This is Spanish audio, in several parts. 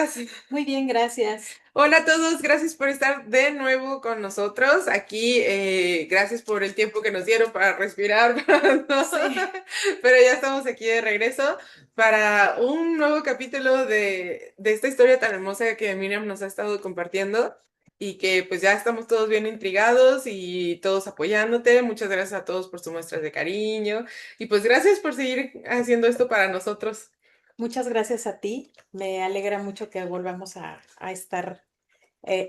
estás? Muy bien, gracias. Hola a todos, gracias por estar de nuevo con nosotros. Aquí, gracias por el tiempo que nos dieron para respirar, para todo. Sí, Pero ya estamos aquí de regreso para un nuevo capítulo de esta historia tan hermosa que Miriam nos ha estado compartiendo y que pues ya estamos todos bien intrigados y todos apoyándote. Muchas gracias a todos por sus muestras de cariño y pues gracias por seguir haciendo esto para nosotros. muchas gracias a ti. Me alegra mucho que volvamos a estar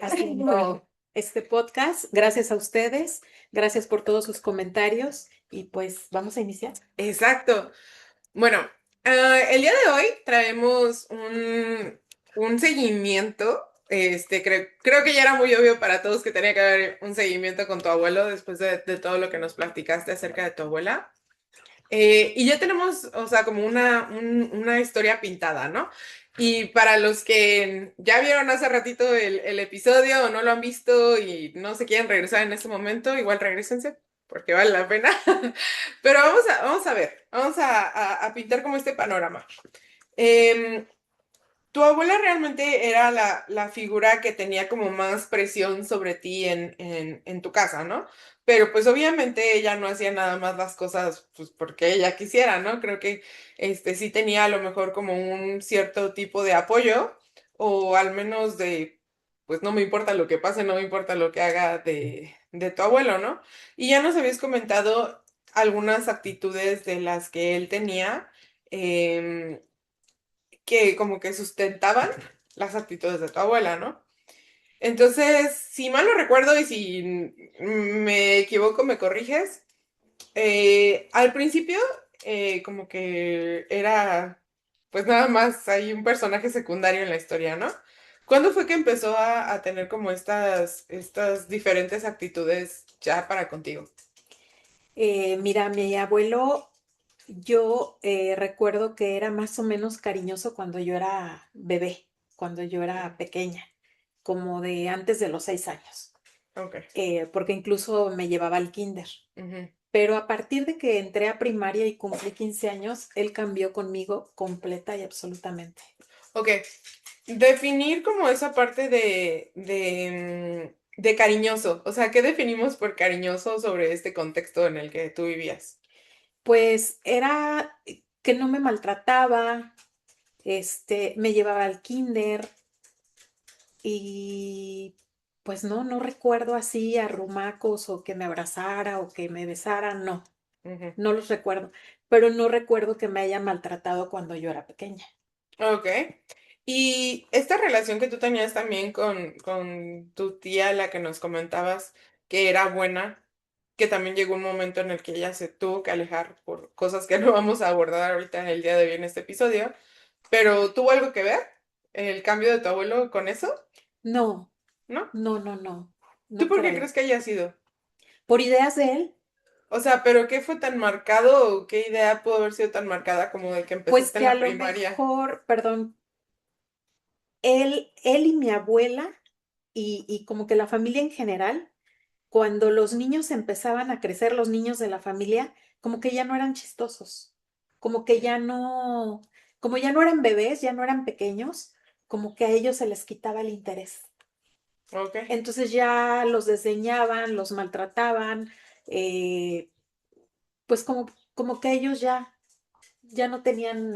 haciendo este podcast. Gracias a ustedes. Gracias por todos sus comentarios. Y pues vamos a iniciar. Exacto. Bueno, el día de hoy traemos un seguimiento. Creo que ya era muy obvio para todos que tenía que haber un seguimiento con tu abuelo después de todo lo que nos platicaste acerca de tu abuela. Y ya tenemos, o sea, como una historia pintada, ¿no? Y para los que ya vieron hace ratito el episodio o no lo han visto y no se quieren regresar en este momento, igual regresense porque vale la pena. Pero vamos a ver, vamos a pintar como este panorama. Em, Tu abuela realmente era la figura que tenía como más presión sobre ti en tu casa, ¿no? Pero pues obviamente ella no hacía nada más las cosas pues porque ella quisiera, ¿no? Creo que sí tenía a lo mejor como un cierto tipo de apoyo o al menos de pues no me importa lo que pase, no me importa lo que haga de tu abuelo, ¿no? Y ya nos habías comentado algunas actitudes de las que él tenía. em, que como que sustentaban las actitudes de tu abuela, ¿no? Entonces, si mal no recuerdo y si me equivoco, me corriges, al principio como que era pues nada más hay un personaje secundario en la historia, ¿no? ¿Cuándo fue que empezó a tener como estas diferentes actitudes ya para contigo? Mira, mi abuelo, yo recuerdo que era más o menos cariñoso cuando yo era bebé, cuando yo era pequeña, como de antes de los 6 años, Ok. porque incluso me llevaba al kinder. Ujú. Pero a partir de que entré a primaria y cumplí 15 años, él cambió conmigo completa y absolutamente. Ok, definir como esa parte de cariñoso. O sea, ¿qué definimos por cariñoso sobre este contexto en el que tú vivías? Pues era que no me maltrataba, me llevaba al kinder y pues no recuerdo así arrumacos o que me abrazara o que me besara, no, Ujú. no los recuerdo, pero no recuerdo que me haya maltratado cuando yo era pequeña. Ok. Y esta relación que tú tenías también con tu tía, la que nos comentabas que era buena, que también llegó un momento en el que ella se tuvo que alejar por cosas que no vamos a abordar ahorita en el día de hoy en este episodio, pero ¿tuvo algo que ver el cambio de tu abuelo con eso? No, ¿No? no, ¿Tú no por qué creo. crees que haya sido? Por ideas de él. O sea, ¿pero qué fue tan marcado o qué idea pudo haber sido tan marcada como de que Pues empezaste en que a la lo primaria? mejor, perdón, él y mi abuela y como que la familia en general, cuando los niños empezaban a crecer, los niños de la familia, como que ya no eran chistosos, como que ya no, como ya no eran bebés, ya no eran pequeños, como que a ellos se les quitaba el interés. Ok, Entonces ya los desdeñaban, los maltrataban, eh, pues como que ellos ya no tenían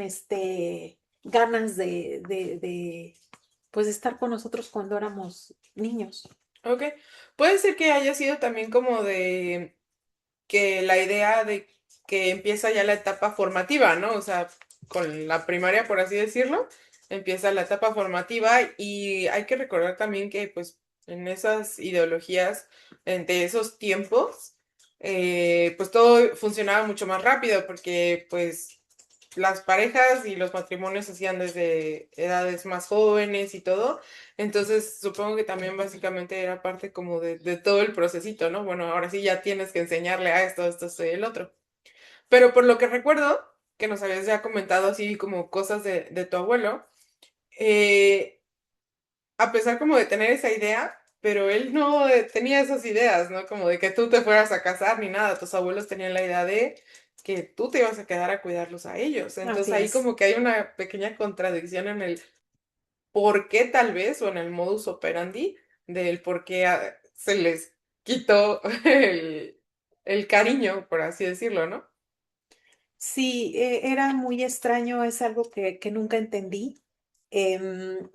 ganas pues de estar con nosotros cuando éramos niños. ok. Puede ser que haya sido también como de que la idea de que empieza ya la etapa formativa, ¿no? O sea, con la primaria, por así decirlo, empieza la etapa formativa y hay que recordar también que pues en esas ideologías, de esos tiempos, pues todo funcionaba mucho más rápido porque pues las parejas y los matrimonios se hacían desde edades más jóvenes y todo. Entonces, supongo que también básicamente era parte como de todo el procesito, ¿no? Bueno, ahora sí ya tienes que enseñarle a esto, esto y el otro. Pero por lo que recuerdo, que nos habías ya comentado así como cosas de tu abuelo, eh, a pesar como de tener esa idea, pero él no tenía esas ideas, ¿no? Como de que tú te fueras a casar ni nada. Tus abuelos tenían la idea de que tú te ibas a quedar a cuidarlos a ellos. Entonces Así ahí es. como que hay una pequeña contradicción en el por qué tal vez, o en el modus operandi del por qué se les quitó el cariño, por así decirlo, ¿no? Sí, era muy extraño, es algo que nunca entendí. Em,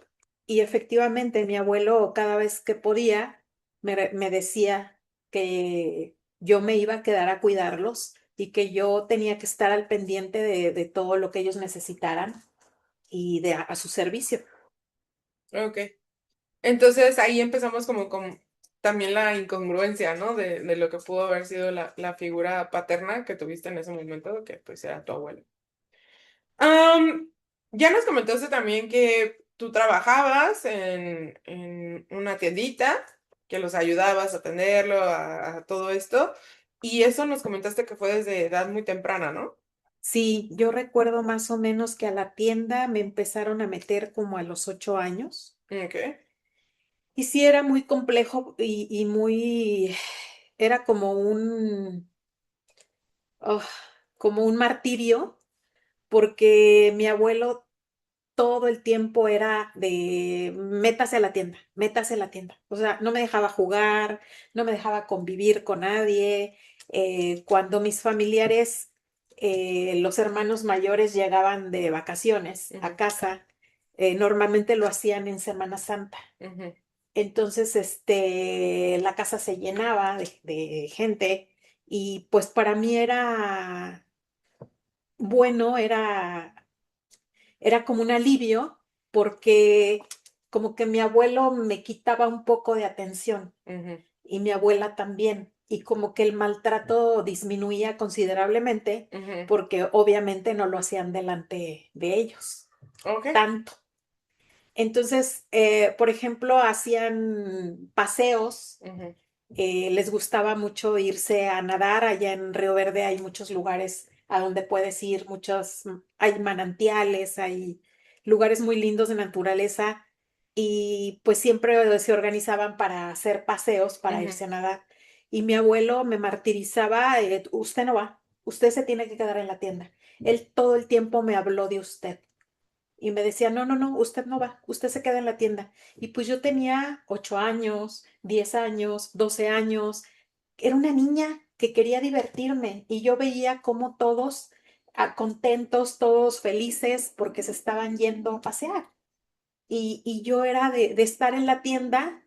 y efectivamente, mi abuelo cada vez que podía me decía que yo me iba a quedar a cuidarlos y que yo tenía que estar al pendiente de todo lo que ellos necesitaran y a su servicio. Ok. Entonces ahí empezamos como con también la incongruencia, ¿no? De lo que pudo haber sido la figura paterna que tuviste en ese momento, que pues era tu abuelo. Am, ya nos comentaste también que tú trabajabas en una tiendita, que los ayudabas a atenderlo, a todo esto, y eso nos comentaste que fue desde edad muy temprana, ¿no? Sí, yo recuerdo más o menos que a la tienda me empezaron a meter como a los 8 años. Ok. Y sí, era muy complejo y muy, era oh, como un martirio, porque mi abuelo todo el tiempo era de métase a la tienda. O sea, no me dejaba jugar, no me dejaba convivir con nadie. Cuando mis familiares, los hermanos mayores llegaban de vacaciones a Ujú, casa, normalmente lo hacían en Semana Santa. ujú, Entonces, la casa se llenaba de gente y pues para mí era bueno, era como un alivio porque como que mi abuelo me quitaba un poco de atención ujú, y mi abuela también. Y como que el maltrato disminuía considerablemente ujú. porque obviamente no lo hacían delante de ellos, Ok. tanto. Entonces, por ejemplo, hacían paseos, Ujú, les gustaba mucho irse a nadar. Allá en Río Verde hay muchos lugares a donde puedes ir, hay manantiales, hay lugares muy lindos de naturaleza y pues siempre se organizaban para hacer paseos, para ujú. irse a nadar. Y mi abuelo me martirizaba, usted no va, usted se tiene que quedar en la tienda. Él todo el tiempo me habló de usted. Y me decía, no, no, no, usted no va, usted se queda en la tienda. Y pues yo tenía 8 años, 10 años, 12 años. Era una niña que quería divertirme y yo veía como todos contentos, todos felices porque se estaban yendo a pasear. Y yo era de estar en la tienda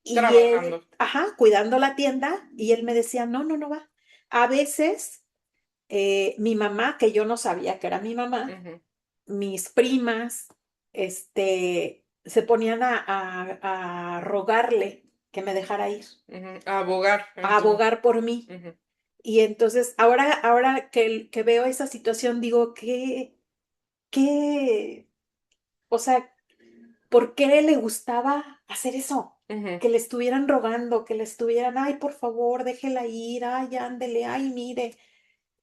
y Trabajando. él, ajá, cuidando la tienda y él me decía, no, no, no va. A veces mi mamá, que yo no sabía que era mi mamá, Ujú, mis primas, se ponían a rogarle que me dejara ir, ujú. A abogar a en tu... abogar por mí. Ujú. Y entonces, ahora que veo esa situación, digo, qué, o sea, ¿por qué le gustaba hacer eso? Ujú. Que le estuvieran rogando, que le estuvieran, ay, por favor, déjela ir, ay, ándele, ay, mire.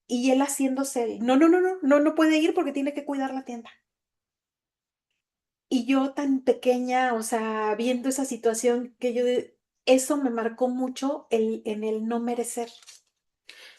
Y él haciéndose no, no, no, no, no, no puede ir porque tiene que cuidar la tienda. Y yo tan pequeña, o sea, viendo esa situación eso me marcó mucho en el no merecer.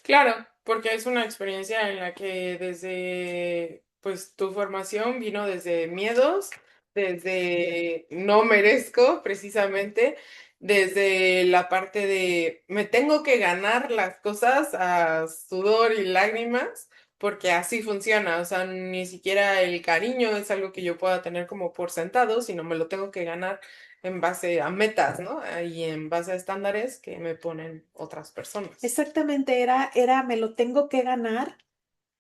Claro, porque es una experiencia en la que desde, pues tu formación vino desde miedos, desde no merezco precisamente, desde la parte de me tengo que ganar las cosas a sudor y lágrimas, porque así funciona, o sea, ni siquiera el cariño es algo que yo pueda tener como por sentado, sino me lo tengo que ganar en base a metas, ¿no? Y en base a estándares que me ponen otras personas. Exactamente, me lo tengo que ganar,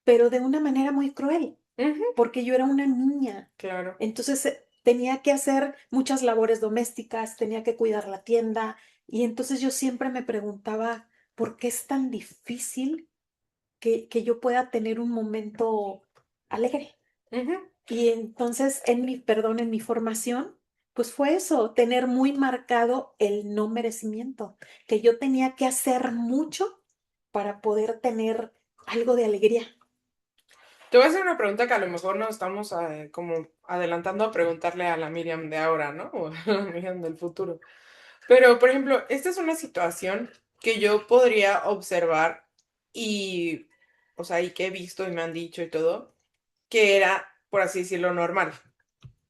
pero de una manera muy cruel, Ujú, porque yo era una niña. claro. Entonces tenía que hacer muchas labores domésticas, tenía que cuidar la tienda, y entonces yo siempre me preguntaba, ¿por qué es tan difícil que yo pueda tener un momento alegre? Ujú. Y entonces, en mi formación, pues fue eso, tener muy marcado el no merecimiento, que yo tenía que hacer mucho para poder tener algo de alegría. Te voy a hacer una pregunta que a lo mejor nos estamos como adelantando a preguntarle a la Miriam de ahora, ¿no? O a la Miriam del futuro. Pero, por ejemplo, esta es una situación que yo podría observar y, o sea, y que he visto y me han dicho y todo, que era, por así decirlo, normal.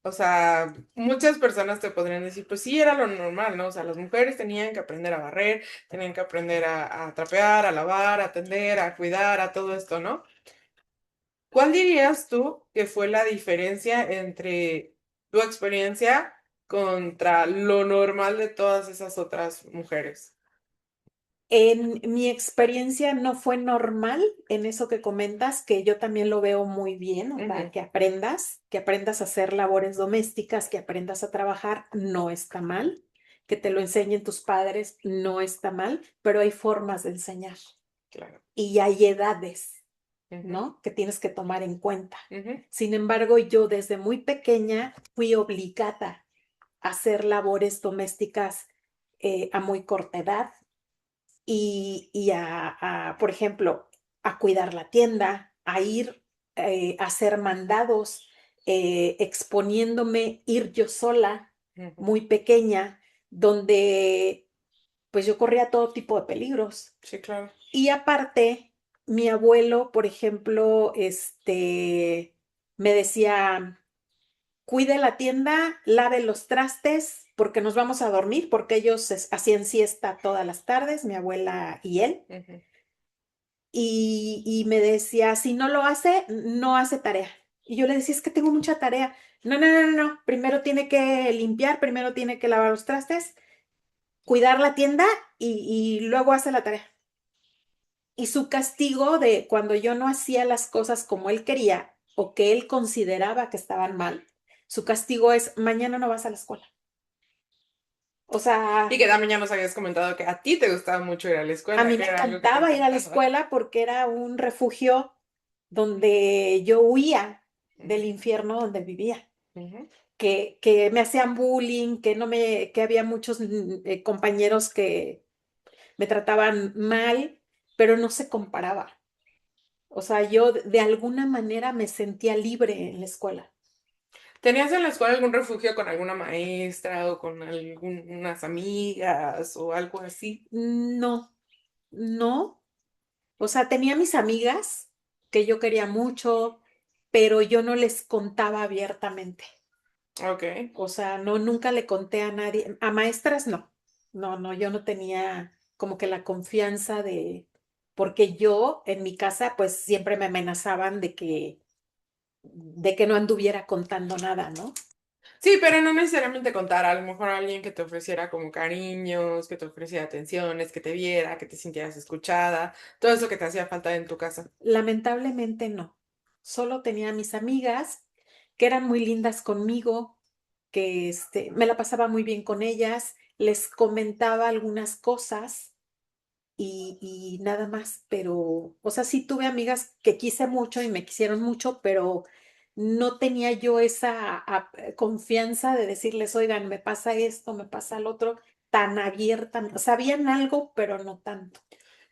O sea, muchas personas te podrían decir, pues sí, era lo normal, ¿no? O sea, las mujeres tenían que aprender a barrer, tenían que aprender a trapear, a lavar, a atender, a cuidar, a todo esto, ¿no? ¿Cuál dirías tú que fue la diferencia entre tu experiencia contra lo normal de todas esas otras mujeres? En mi experiencia no fue normal en eso que comentas, que yo también lo veo muy bien, o sea, Ujú, que aprendas a hacer labores domésticas, que aprendas a trabajar, no está mal, que te lo enseñen tus padres, no está mal, pero hay formas de enseñar claro. y hay edades, Ujú, ¿no? Que tienes que tomar en cuenta. ujú, Sin embargo, yo desde muy pequeña fui obligada a hacer labores domésticas a muy corta edad y por ejemplo, a cuidar la tienda, a ir a hacer mandados, exponiéndome, ir yo sola, ujú. muy pequeña, donde pues yo corría todo tipo de peligros. Sí, claro. Y aparte, mi abuelo, por ejemplo, me decía, cuide la tienda, lave los trastes, porque nos vamos a dormir, porque ellos hacían siesta todas las tardes, mi abuela y él. Ujú. Y me decía, si no lo hace, no hace tarea. Y yo le decía, es que tengo mucha tarea. No, no, no, no, no. Primero tiene que limpiar, primero tiene que lavar los trastes, cuidar la tienda y luego hace la tarea. Y su castigo de cuando yo no hacía las cosas como él quería o que él consideraba que estaban mal, su castigo es, mañana no vas a la escuela. O Y sea, que también ya nos habías comentado que a ti te gustaba mucho ir a la a escuela, mí que me era algo que te encantaba ir a la encantaba. escuela porque era un refugio donde yo huía del infierno donde vivía, Ujú. que me hacían bullying, que había muchos compañeros que me trataban mal, pero no se comparaba. O sea, yo de alguna manera me sentía libre en la escuela. ¿Tenías en la escuela algún refugio con alguna maestra o con algunas amigas o algo así? No, no. O sea, tenía mis amigas que yo quería mucho, pero yo no les contaba abiertamente. Ok. O sea, no, nunca le conté a nadie. A maestras no. No, no, yo no tenía como que la confianza porque yo en mi casa pues siempre me amenazaban de que no anduviera contando nada, ¿no? Sí, pero no necesariamente contar, a lo mejor alguien que te ofreciera como cariños, que te ofreciera atenciones, que te viera, que te sintieras escuchada, todo eso que te hacía falta en tu casa. Lamentablemente no. Solo tenía mis amigas que eran muy lindas conmigo, que me la pasaba muy bien con ellas, les comentaba algunas cosas y nada más, pero, o sea, sí tuve amigas que quise mucho y me quisieron mucho, pero no tenía yo esa confianza de decirles, oigan, me pasa esto, me pasa lo otro, tan abierta. Sabían algo, pero no tanto.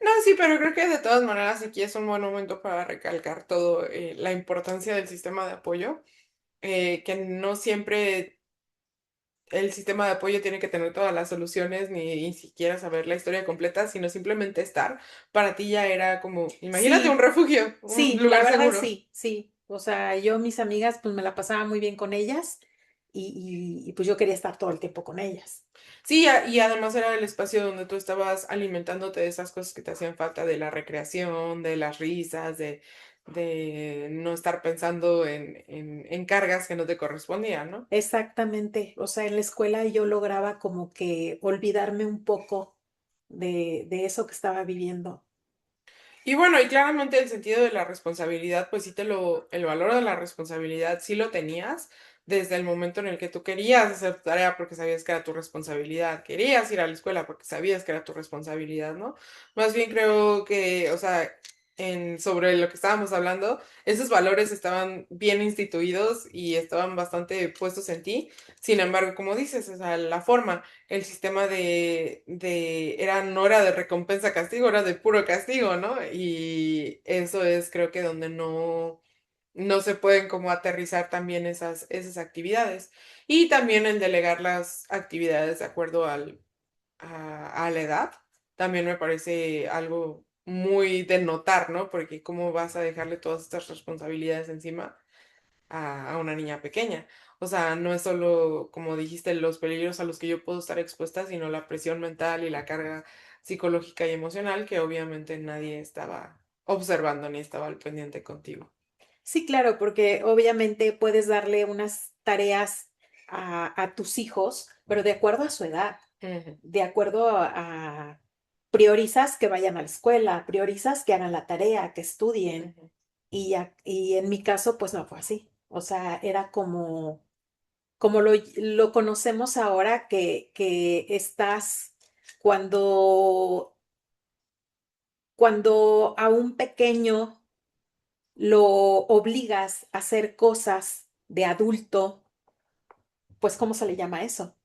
No, sí, pero creo que de todas maneras aquí es un buen momento para recalcar todo la importancia del sistema de apoyo, que no siempre el sistema de apoyo tiene que tener todas las soluciones ni siquiera saber la historia completa, sino simplemente estar. Para ti ya era como, imagínate un Sí, refugio, un sí, la lugar verdad seguro. sí, sí. O sea, yo mis amigas, pues me la pasaba muy bien con ellas y pues yo quería estar todo el tiempo con ellas. Sí, y además era el espacio donde tú estabas alimentándote de esas cosas que te hacían falta, de la recreación, de las risas, de no estar pensando en cargas que no te correspondían, ¿no? Exactamente. O sea, en la escuela yo lograba como que olvidarme un poco de eso que estaba viviendo. Y bueno, y claramente el sentido de la responsabilidad, pues sí el valor de la responsabilidad sí lo tenías desde el momento en el que tú querías hacer tu tarea porque sabías que era tu responsabilidad, querías ir a la escuela porque sabías que era tu responsabilidad, ¿no? Más bien creo que, o sea, sobre lo que estábamos hablando, esos valores estaban bien instituidos y estaban bastante puestos en ti. Sin embargo, como dices, o sea, la forma el sistema no era de recompensa castigo, era de puro castigo, ¿no? Y eso es creo que donde no se pueden como aterrizar también esas actividades. Y también el delegar las actividades de acuerdo a la edad, también me parece algo muy de notar, ¿no? Porque cómo vas a dejarle todas estas responsabilidades encima. a una niña pequeña. O sea, no es solo, como dijiste, los peligros a los que yo puedo estar expuesta, sino la presión mental y la carga psicológica y emocional que obviamente nadie estaba observando ni estaba al pendiente contigo. Sí, claro, porque obviamente puedes darle unas tareas a tus hijos, pero de acuerdo a su edad, Ujú, de acuerdo priorizas que vayan a la escuela, priorizas que hagan la tarea, que estudien. ujú. Y en mi caso, pues no fue así. O sea, era como lo conocemos ahora, que estás cuando, cuando a un pequeño lo obligas a hacer cosas de adulto, pues ¿cómo se le llama eso?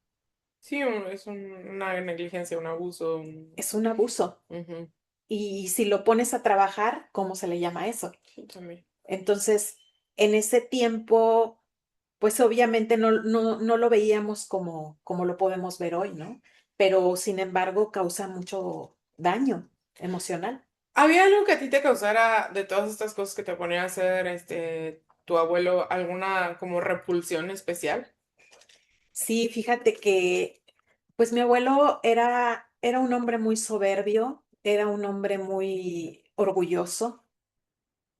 Sí, una negligencia, un abuso. Es un abuso. Ujú. Y si lo pones a trabajar, ¿cómo se le llama eso? Sí, también. Entonces, en ese tiempo, pues obviamente no lo veíamos como lo podemos ver hoy, ¿no? Pero sin embargo, causa mucho daño emocional. ¿Había algo que a ti te causara de todas estas cosas que te ponía a hacer tu abuelo, alguna como repulsión especial? Sí, fíjate que, pues mi abuelo era un hombre muy soberbio, era un hombre muy orgulloso.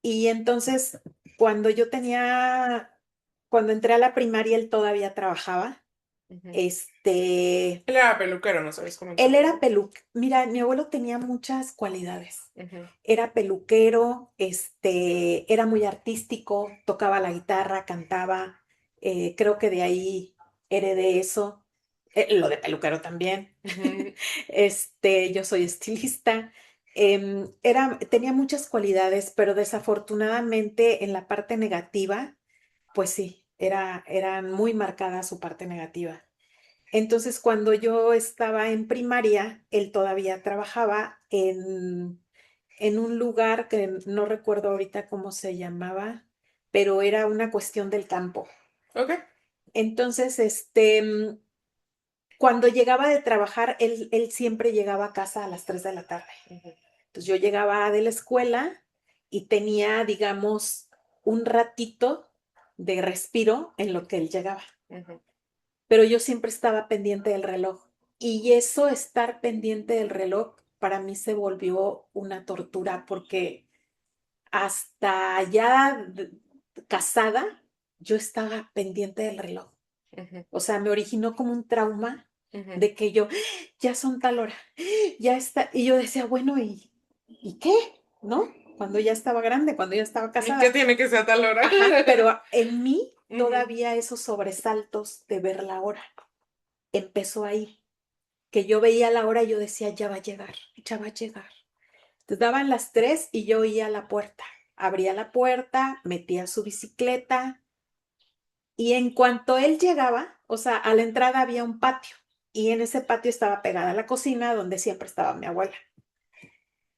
Y entonces, cuando yo tenía, cuando entré a la primaria, él todavía trabajaba. Ujú. Este, Él era peluquero, nos habías él comentado, era ¿no? mira, mi abuelo tenía muchas cualidades. Ujú, Era peluquero, era muy artístico, tocaba la guitarra, cantaba. Creo que de ahí heredé eso. Lo de peluquero también. ujú. Yo soy estilista. Tenía muchas cualidades, pero desafortunadamente en la parte negativa, pues sí, era muy marcada su parte negativa. Entonces, cuando yo estaba en primaria, él todavía trabajaba en un lugar que no recuerdo ahorita cómo se llamaba, pero era una cuestión del campo. Ok. Entonces, cuando llegaba de trabajar, él siempre llegaba a casa a las 3 de la tarde. Ujú, Entonces, yo llegaba de la escuela y tenía, digamos, un ratito de respiro en lo que él llegaba, ujú, pero yo siempre estaba pendiente del reloj. Y eso, estar pendiente del reloj, para mí se volvió una tortura porque hasta ya casada, yo estaba pendiente del reloj. ujú, O sea, me originó como un trauma ujú. de que yo, ya son tal hora, ya está. Y yo decía, bueno, ¿y qué? ¿No? Cuando ya estaba grande, cuando ya estaba ¿Y qué casada. tiene que ser a tal hora? Ajá, pero en mí Ujú, todavía esos sobresaltos de ver la hora empezó ahí, que yo veía la hora y yo decía, ya va a llegar, ya va a llegar. Entonces daban las 3 y yo oía la puerta. Abría la puerta, metía su bicicleta y en cuanto él llegaba, o sea, a la entrada había un patio y en ese patio estaba pegada la cocina donde siempre estaba mi abuela.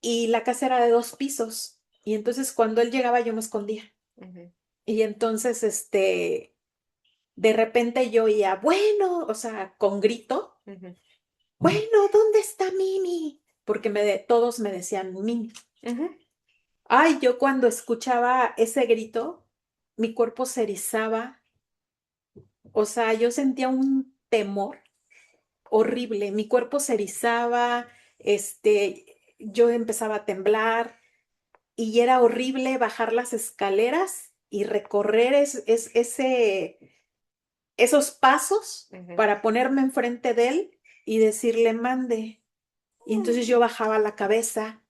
Y la casa era de 2 pisos y entonces cuando él llegaba yo me escondía. ujú, Y entonces, de repente yo oía, bueno, o sea, con grito, ujú, bueno, ¿dónde está Mimi? Porque todos me decían Mimi. ujú, Ay, yo cuando escuchaba ese grito, mi cuerpo se erizaba, o sea, yo sentía un temor horrible, mi cuerpo se erizaba, yo empezaba a temblar y era horrible bajar las escaleras y recorrer esos pasos ujú. para ponerme enfrente de él y decirle, mande. Y entonces yo bajaba la cabeza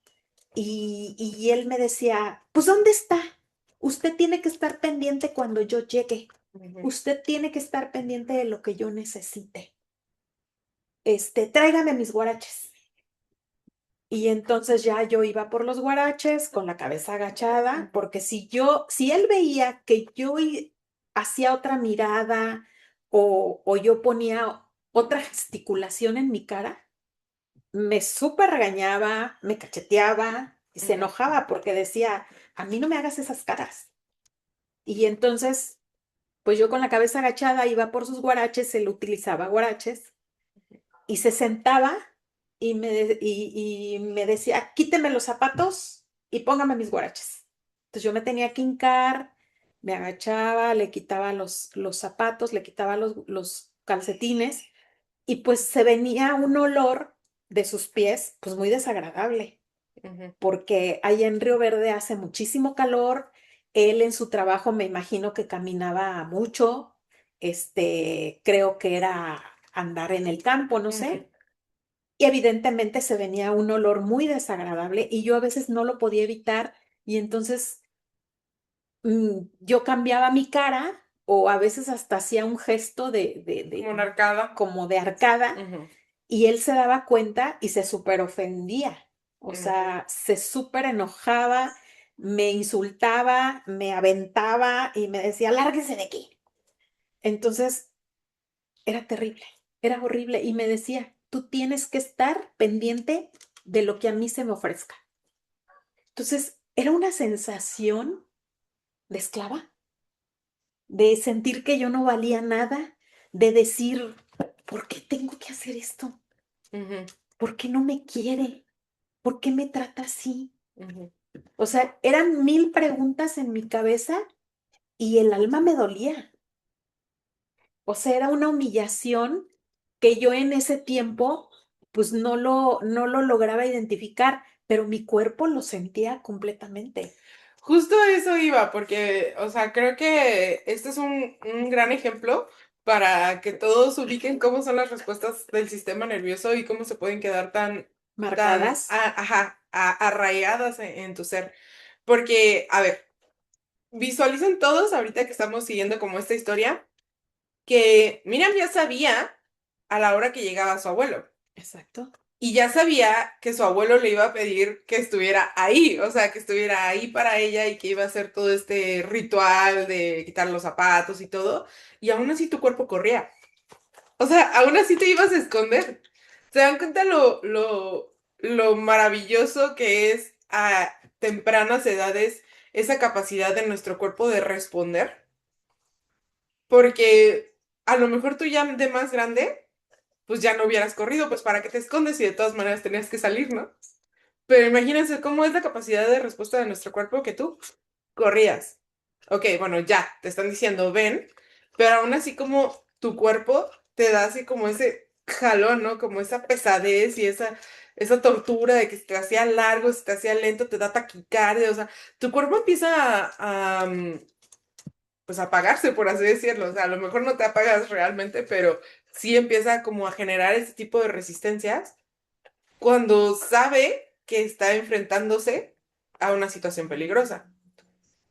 y él me decía, pues ¿dónde está? Usted tiene que estar pendiente cuando yo llegue. Ujú, Usted tiene que estar pendiente de lo que yo necesite. Tráigame mis guaraches. Y entonces ya yo iba por los guaraches con la cabeza agachada, ujú, porque si él veía que yo hacía otra mirada o yo ponía otra gesticulación en mi cara, me súper regañaba, me cacheteaba y se ujú, enojaba porque decía, a mí no me hagas esas caras. Y entonces, pues yo con la cabeza agachada iba por sus guaraches, él utilizaba guaraches y se sentaba y me decía, quíteme los zapatos y póngame mis guaraches. Entonces yo me tenía que hincar Me agachaba, le quitaba los zapatos, le quitaba los calcetines y pues se venía un olor de sus pies pues muy desagradable, Ujú, porque allá en Río Verde hace muchísimo calor. Él en su trabajo me imagino que caminaba mucho, creo que era andar en el campo, no ujú, sé. Y evidentemente se venía un olor muy desagradable y yo a veces no lo podía evitar y entonces yo cambiaba mi cara o a veces hasta hacía un gesto como una arcada. como de arcada Ujú, y él se daba cuenta y se súper ofendía. O ujú. sea, se súper enojaba, me insultaba, me aventaba y me decía, lárguese de aquí. Entonces, era terrible, era horrible y me decía, tú tienes que estar pendiente de lo que a mí se me ofrezca. Entonces, era una sensación de esclava, de sentir que yo no valía nada, de decir, ¿por qué tengo que hacer esto? Ujú, ¿Por qué no me quiere? ¿Por qué me trata así? ujú. O sea, eran mil preguntas en mi cabeza y el alma me dolía. O sea, era una humillación que yo en ese tiempo pues no lo lograba identificar, pero mi cuerpo lo sentía completamente. Justo a eso iba, porque, o sea, creo que este es un gran ejemplo para que todos ubiquen cómo son las respuestas del sistema nervioso y cómo se pueden quedar Marcadas. ajá, arraigadas en tu ser. Porque, a ver, visualicen todos, ahorita que estamos siguiendo como esta historia, que Miriam ya sabía a la hora que llegaba su abuelo. Exacto. Y ya sabía que su abuelo le iba a pedir que estuviera ahí, o sea, que estuviera ahí para ella y que iba a hacer todo este ritual de quitar los zapatos y todo. Y aún así tu cuerpo corría. O sea, aún así te ibas a esconder. ¿Se dan cuenta lo maravilloso que es a tempranas edades esa capacidad de nuestro cuerpo de responder? Porque a lo mejor tú ya de más grande, pues ya no hubieras corrido, pues para qué te escondes y de todas maneras tenías que salir, ¿no? Pero imagínense cómo es la capacidad de respuesta de nuestro cuerpo que tú corrías. Ok, bueno, ya, te están diciendo ven, pero aún así como tu cuerpo te da así como ese jalón, ¿no? Como esa pesadez y esa tortura de que se te hacía largo, se te hacía lento, te da taquicardia, o sea, tu cuerpo empieza pues a apagarse, por así decirlo. O sea, a lo mejor no te apagas realmente, pero sí empieza como a generar ese tipo de resistencias cuando sabe que está enfrentándose a una situación peligrosa.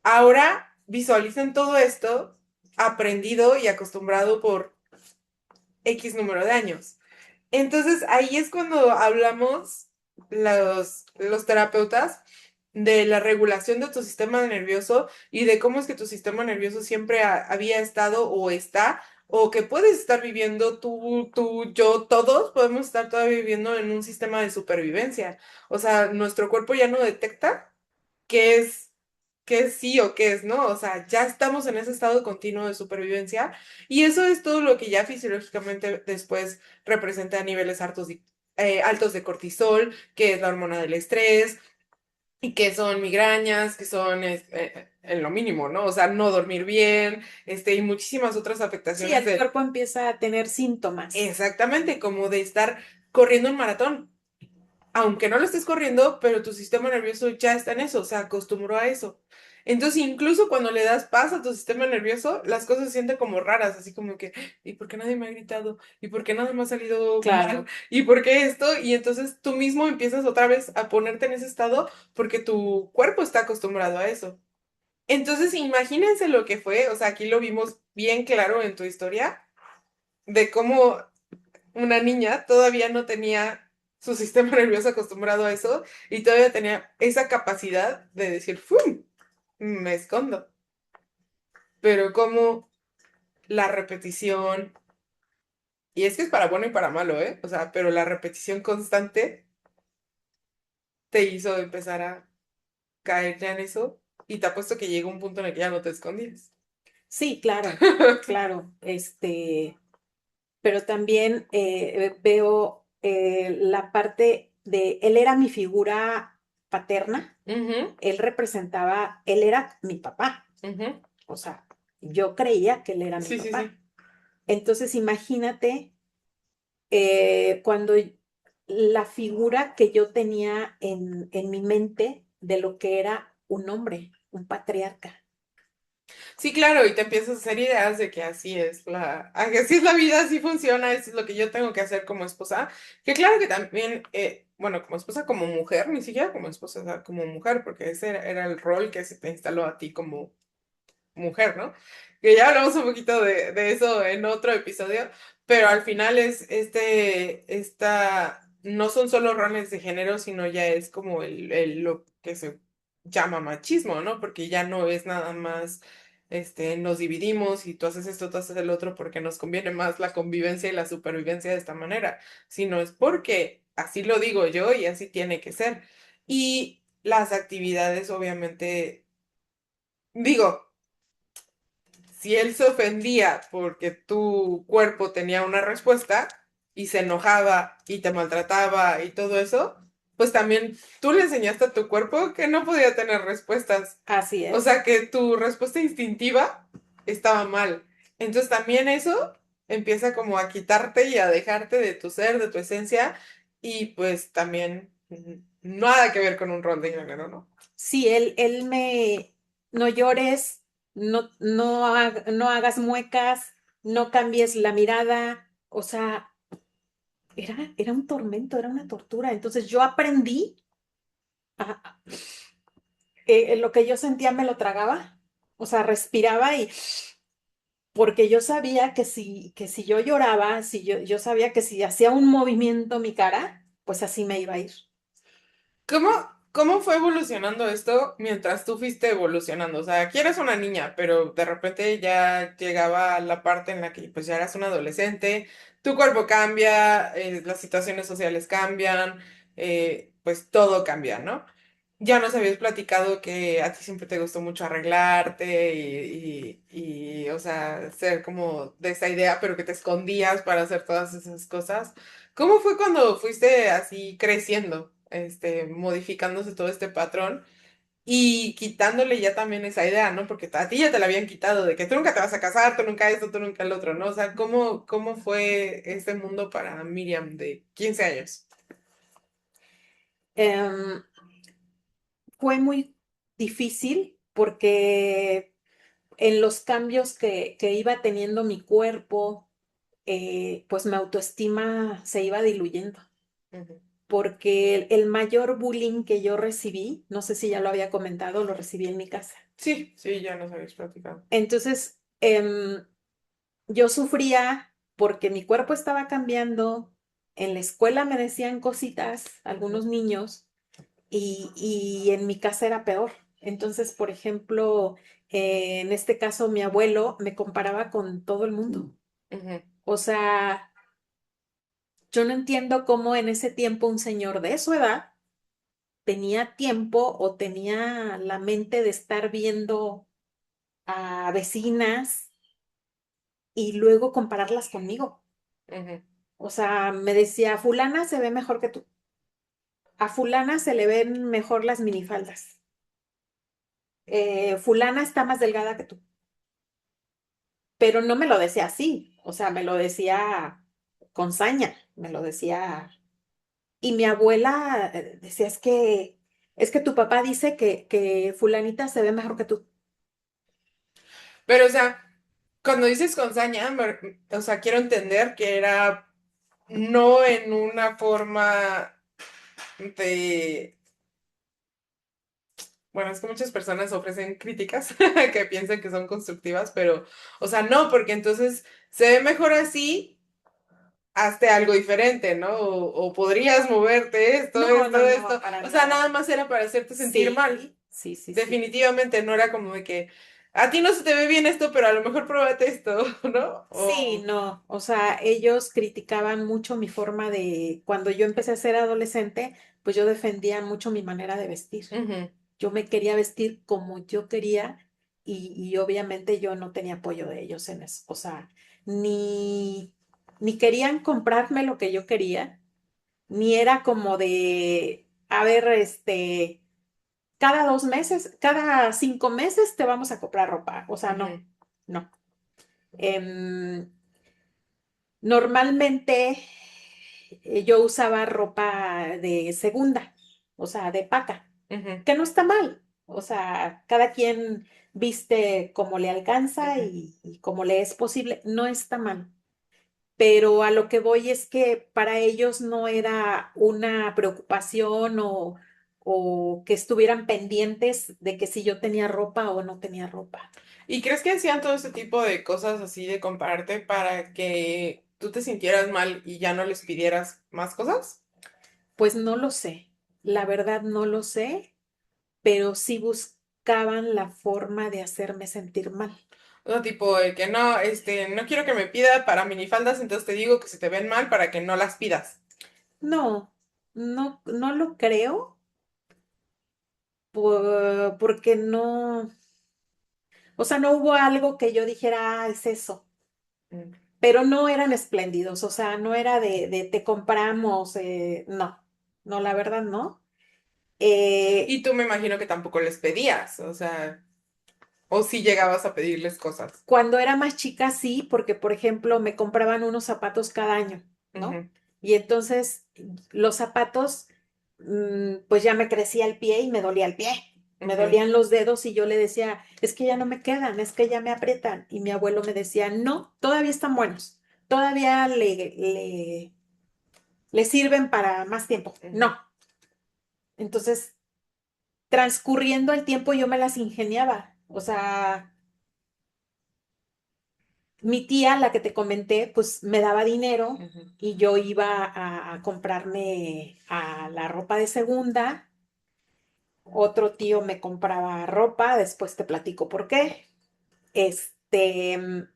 Ahora visualicen todo esto aprendido y acostumbrado por X número de años. Entonces ahí es cuando hablamos los terapeutas de la regulación de tu sistema nervioso y de cómo es que tu sistema nervioso siempre había estado o está, o que puedes estar viviendo tú, yo, todos podemos estar todavía viviendo en un sistema de supervivencia. O sea, nuestro cuerpo ya no detecta qué es, qué es sí o qué es no. O sea, ya estamos en ese estado continuo de supervivencia y eso es todo lo que ya fisiológicamente después representa niveles altos de cortisol, que es la hormona del estrés, y que son migrañas, que son en lo mínimo, ¿no? O sea, no dormir bien, y muchísimas otras Sí, afectaciones el de, cuerpo empieza a tener síntomas. exactamente, como de estar corriendo un maratón aunque no lo estés corriendo, pero tu sistema nervioso ya está en eso, se acostumbró a eso. Entonces, incluso cuando le das paz a tu sistema nervioso, las cosas se sienten como raras, así como que, ¿y por qué nadie me ha gritado? ¿Y por qué nada me ha salido mal? Claro. ¿Y por qué esto? Y entonces tú mismo empiezas otra vez a ponerte en ese estado porque tu cuerpo está acostumbrado a eso. Entonces, imagínense lo que fue, o sea, aquí lo vimos bien claro en tu historia, de cómo una niña todavía no tenía su sistema nervioso acostumbrado a eso y todavía tenía esa capacidad de decir, ¡fum! Me escondo. Pero como la repetición, y es que es para bueno y para malo, ¿eh? O sea, pero la repetición constante te hizo empezar a caer ya en eso y te apuesto que llegó un punto en el que ya no te escondías. Sí, claro, claro. Pero también veo la parte de, él era mi figura paterna, Ujú, él era mi papá. ujú. O sea, yo creía que él era mi Sí, sí, sí. papá. Entonces, imagínate cuando la figura que yo tenía en mi mente de lo que era un hombre, un patriarca. Sí, claro, y te empiezas a hacer ideas de que así es la vida, así funciona, eso es lo que yo tengo que hacer como esposa. Que claro que también, bueno, como esposa, como mujer, ni siquiera como esposa, o sea, como mujer, porque ese era el rol que se te instaló a ti como mujer, ¿no? Que ya hablamos un poquito de eso en otro episodio, pero al final no son solo roles de género, sino ya es como lo que se llama machismo, ¿no? Porque ya no es nada más, nos dividimos y tú haces esto, tú haces el otro, porque nos conviene más la convivencia y la supervivencia de esta manera, sino es porque así lo digo yo y así tiene que ser. Y las actividades, obviamente, digo, si él se ofendía porque tu cuerpo tenía una respuesta y se enojaba y te maltrataba y todo eso, pues también tú le enseñaste a tu cuerpo que no podía tener respuestas. Así O es. sea, que tu respuesta instintiva estaba mal. Entonces también eso empieza como a quitarte y a dejarte de tu ser, de tu esencia y pues también nada que ver con un rol de género, ¿no? Sí, no llores, no hagas muecas, no cambies la mirada. O sea, era un tormento, era una tortura. Entonces yo aprendí lo que yo sentía me lo tragaba. O sea, respiraba y porque yo sabía que si yo lloraba, si yo sabía que si hacía un movimiento mi cara, pues así me iba a ir. ¿Cómo, cómo fue evolucionando esto mientras tú fuiste evolucionando? O sea, aquí eres una niña, pero de repente ya llegaba la parte en la que pues ya eras un adolescente, tu cuerpo cambia, las situaciones sociales cambian, pues todo cambia, ¿no? Ya nos habías platicado que a ti siempre te gustó mucho arreglarte o sea, ser como de esa idea, pero que te escondías para hacer todas esas cosas. ¿Cómo fue cuando fuiste así creciendo, modificándose todo este patrón y quitándole ya también esa idea, ¿no? Porque a ti ya te la habían quitado de que tú nunca te vas a casar, tú nunca esto, tú nunca el otro, ¿no? O sea, ¿cómo fue este mundo para Miriam de 15 años? Em, Fue muy difícil porque en los cambios que iba teniendo mi cuerpo, pues mi autoestima se iba diluyendo. Ujú. Porque el mayor bullying que yo recibí, no sé si ya lo había comentado, lo recibí en mi casa. Sí, sí, ya nos habías platicado. Entonces, yo sufría porque mi cuerpo estaba cambiando, en la escuela me decían cositas, Ujú, algunos niños, y en mi casa era peor. Entonces, por ejemplo, en este caso, mi abuelo me comparaba con todo el mundo. ujú, O sea, yo no entiendo cómo en ese tiempo un señor de su edad tenía tiempo o tenía la mente de estar viendo a vecinas y luego compararlas conmigo. ujú. O sea, me decía, fulana se ve mejor que tú. A fulana se le ven mejor las minifaldas. Fulana está más delgada que tú. Pero no me lo decía así. O sea, me lo decía con saña. Me lo decía. Y mi abuela decía, es que tu papá dice que fulanita se ve mejor que tú. Pero, o sea, cuando dices con saña, o sea, quiero entender que era no en una forma de... Bueno, es que muchas personas ofrecen críticas que piensan que son constructivas, pero, o sea, no, porque entonces se ve mejor así, hazte algo diferente, ¿no? O podrías moverte esto, No, esto, no, no, esto. para O sea, nada nada. más era para hacerte sentir mal. Sí, sí, sí, sí. Definitivamente no era como de que a ti no se te ve bien esto, pero a lo mejor pruébate esto, ¿no? Sí, no, o sea, ellos criticaban mucho mi forma de, cuando yo empecé a ser adolescente, pues yo defendía mucho mi manera de vestir. Ujú, Yo me quería vestir como yo quería y obviamente yo no tenía apoyo de ellos en eso. O sea, ni, ni querían comprarme lo que yo quería, ni era como de, a ver, cada 2 meses, cada 5 meses te vamos a comprar ropa. O sea, no, Ujú, no. Em, Normalmente yo usaba ropa de segunda, o sea, de paca, ujú, que no está mal. O sea, cada quien viste como le alcanza ujú. y como le es posible, no está mal. Pero a lo que voy es que para ellos no era una preocupación o que estuvieran pendientes de que si yo tenía ropa o no tenía ropa. ¿Y crees que hacían todo ese tipo de cosas así de compararte para que tú te sintieras mal y ya no les pidieras más cosas? Pues no lo sé, la verdad no lo sé, pero sí buscaban la forma de hacerme sentir mal. O sea, tipo de que no, no quiero que me pida para minifaldas, entonces te digo que se te ven mal para que no las pidas. No, no, no lo creo porque no, o sea, no hubo algo que yo dijera, ah, es eso, Mm. pero no eran espléndidos, o sea, no era de te compramos, no, no, la verdad no. Eh, Y tú me imagino que tampoco les pedías, o sea, o si llegabas a pedirles cosas. Cuando era más chica, sí, porque por ejemplo me compraban unos zapatos cada año, ¿no? Ujú, Y entonces los zapatos, pues ya me crecía el pie y me dolía el pie, me ujú, dolían los dedos y yo le decía, es que ya no me quedan, es que ya me aprietan. Y mi abuelo me decía, no, todavía están buenos, todavía le sirven para más tiempo. ujú, No. Entonces, transcurriendo el tiempo yo me las ingeniaba, o sea... Mi tía, la que te comenté, pues me daba dinero ujú. y yo iba a comprarme a la ropa de segunda. Otro tío me compraba ropa, después te platico por qué.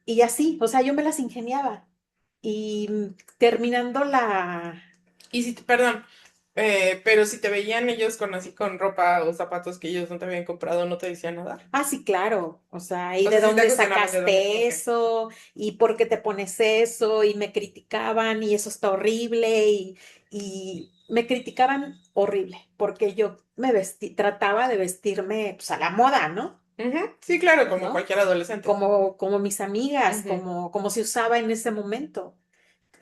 Y así, o sea, yo me las ingeniaba. Y terminando Y si, perdón, pero si te veían ellos con así con ropa o zapatos que ellos no te habían comprado, ¿no te decían nada? Ah, sí, claro. O sea, ¿y O de sea, si te dónde cuestionaban de dónde. sacaste Ok. eso? ¿Y por qué te pones eso? Y me criticaban y eso está horrible y me criticaban horrible porque yo trataba de vestirme pues, a la moda, ¿no? Ujú, sí, claro, como ¿No? cualquier adolescente. Como mis amigas, Ujú, como se usaba en ese momento.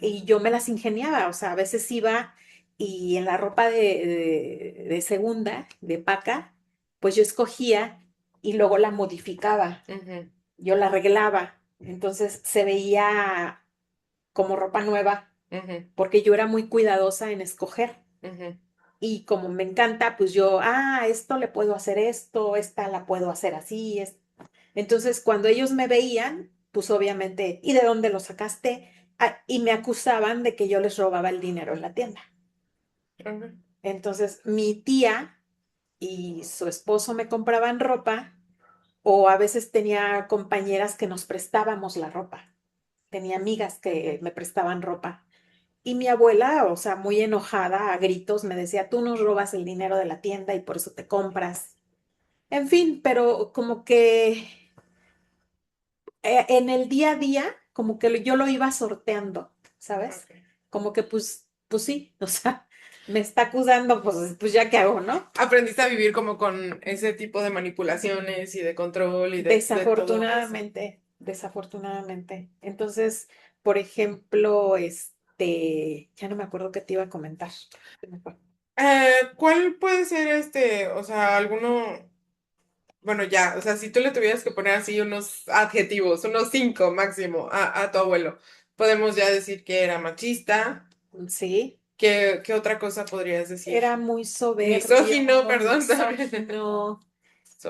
Y yo me las ingeniaba, o sea, a veces iba y en la ropa de segunda, de paca, pues yo escogía y luego la modificaba, ujú, yo la arreglaba, entonces se veía como ropa nueva, ujú, porque yo era muy cuidadosa en escoger. ujú, Y como me encanta, pues yo, esto le puedo hacer esto, esta la puedo hacer así. Entonces, cuando ellos me veían, pues obviamente, ¿y de dónde lo sacaste? Y me acusaban de que yo les robaba el dinero en la tienda. ujú. Entonces, mi tía y su esposo me compraban ropa o a veces tenía compañeras que nos prestábamos la ropa. Tenía amigas que Ujú. me prestaban ropa. Y mi abuela, o sea, muy enojada, a gritos, me decía, tú nos robas el dinero de la tienda y por eso te compras. En fin, pero como que en el día a día, como que yo lo iba sorteando, ¿sabes? Ok. Como que pues sí, o sea, me está acusando, pues ya qué hago, ¿no? Aprendiste a vivir como con ese tipo de manipulaciones y de control y de todo eso. Desafortunadamente, desafortunadamente. Entonces, por ejemplo, ya no me acuerdo qué te iba a comentar. Se me fue. ¿Cuál puede ser o sea, alguno, bueno, ya, o sea, si tú le tuvieras que poner así unos adjetivos, unos 5 máximo a tu abuelo, podemos ya decir que era machista. Sí, ¿Qué otra cosa podrías decir? era muy soberbio, Misógino, perdón, también. misógino,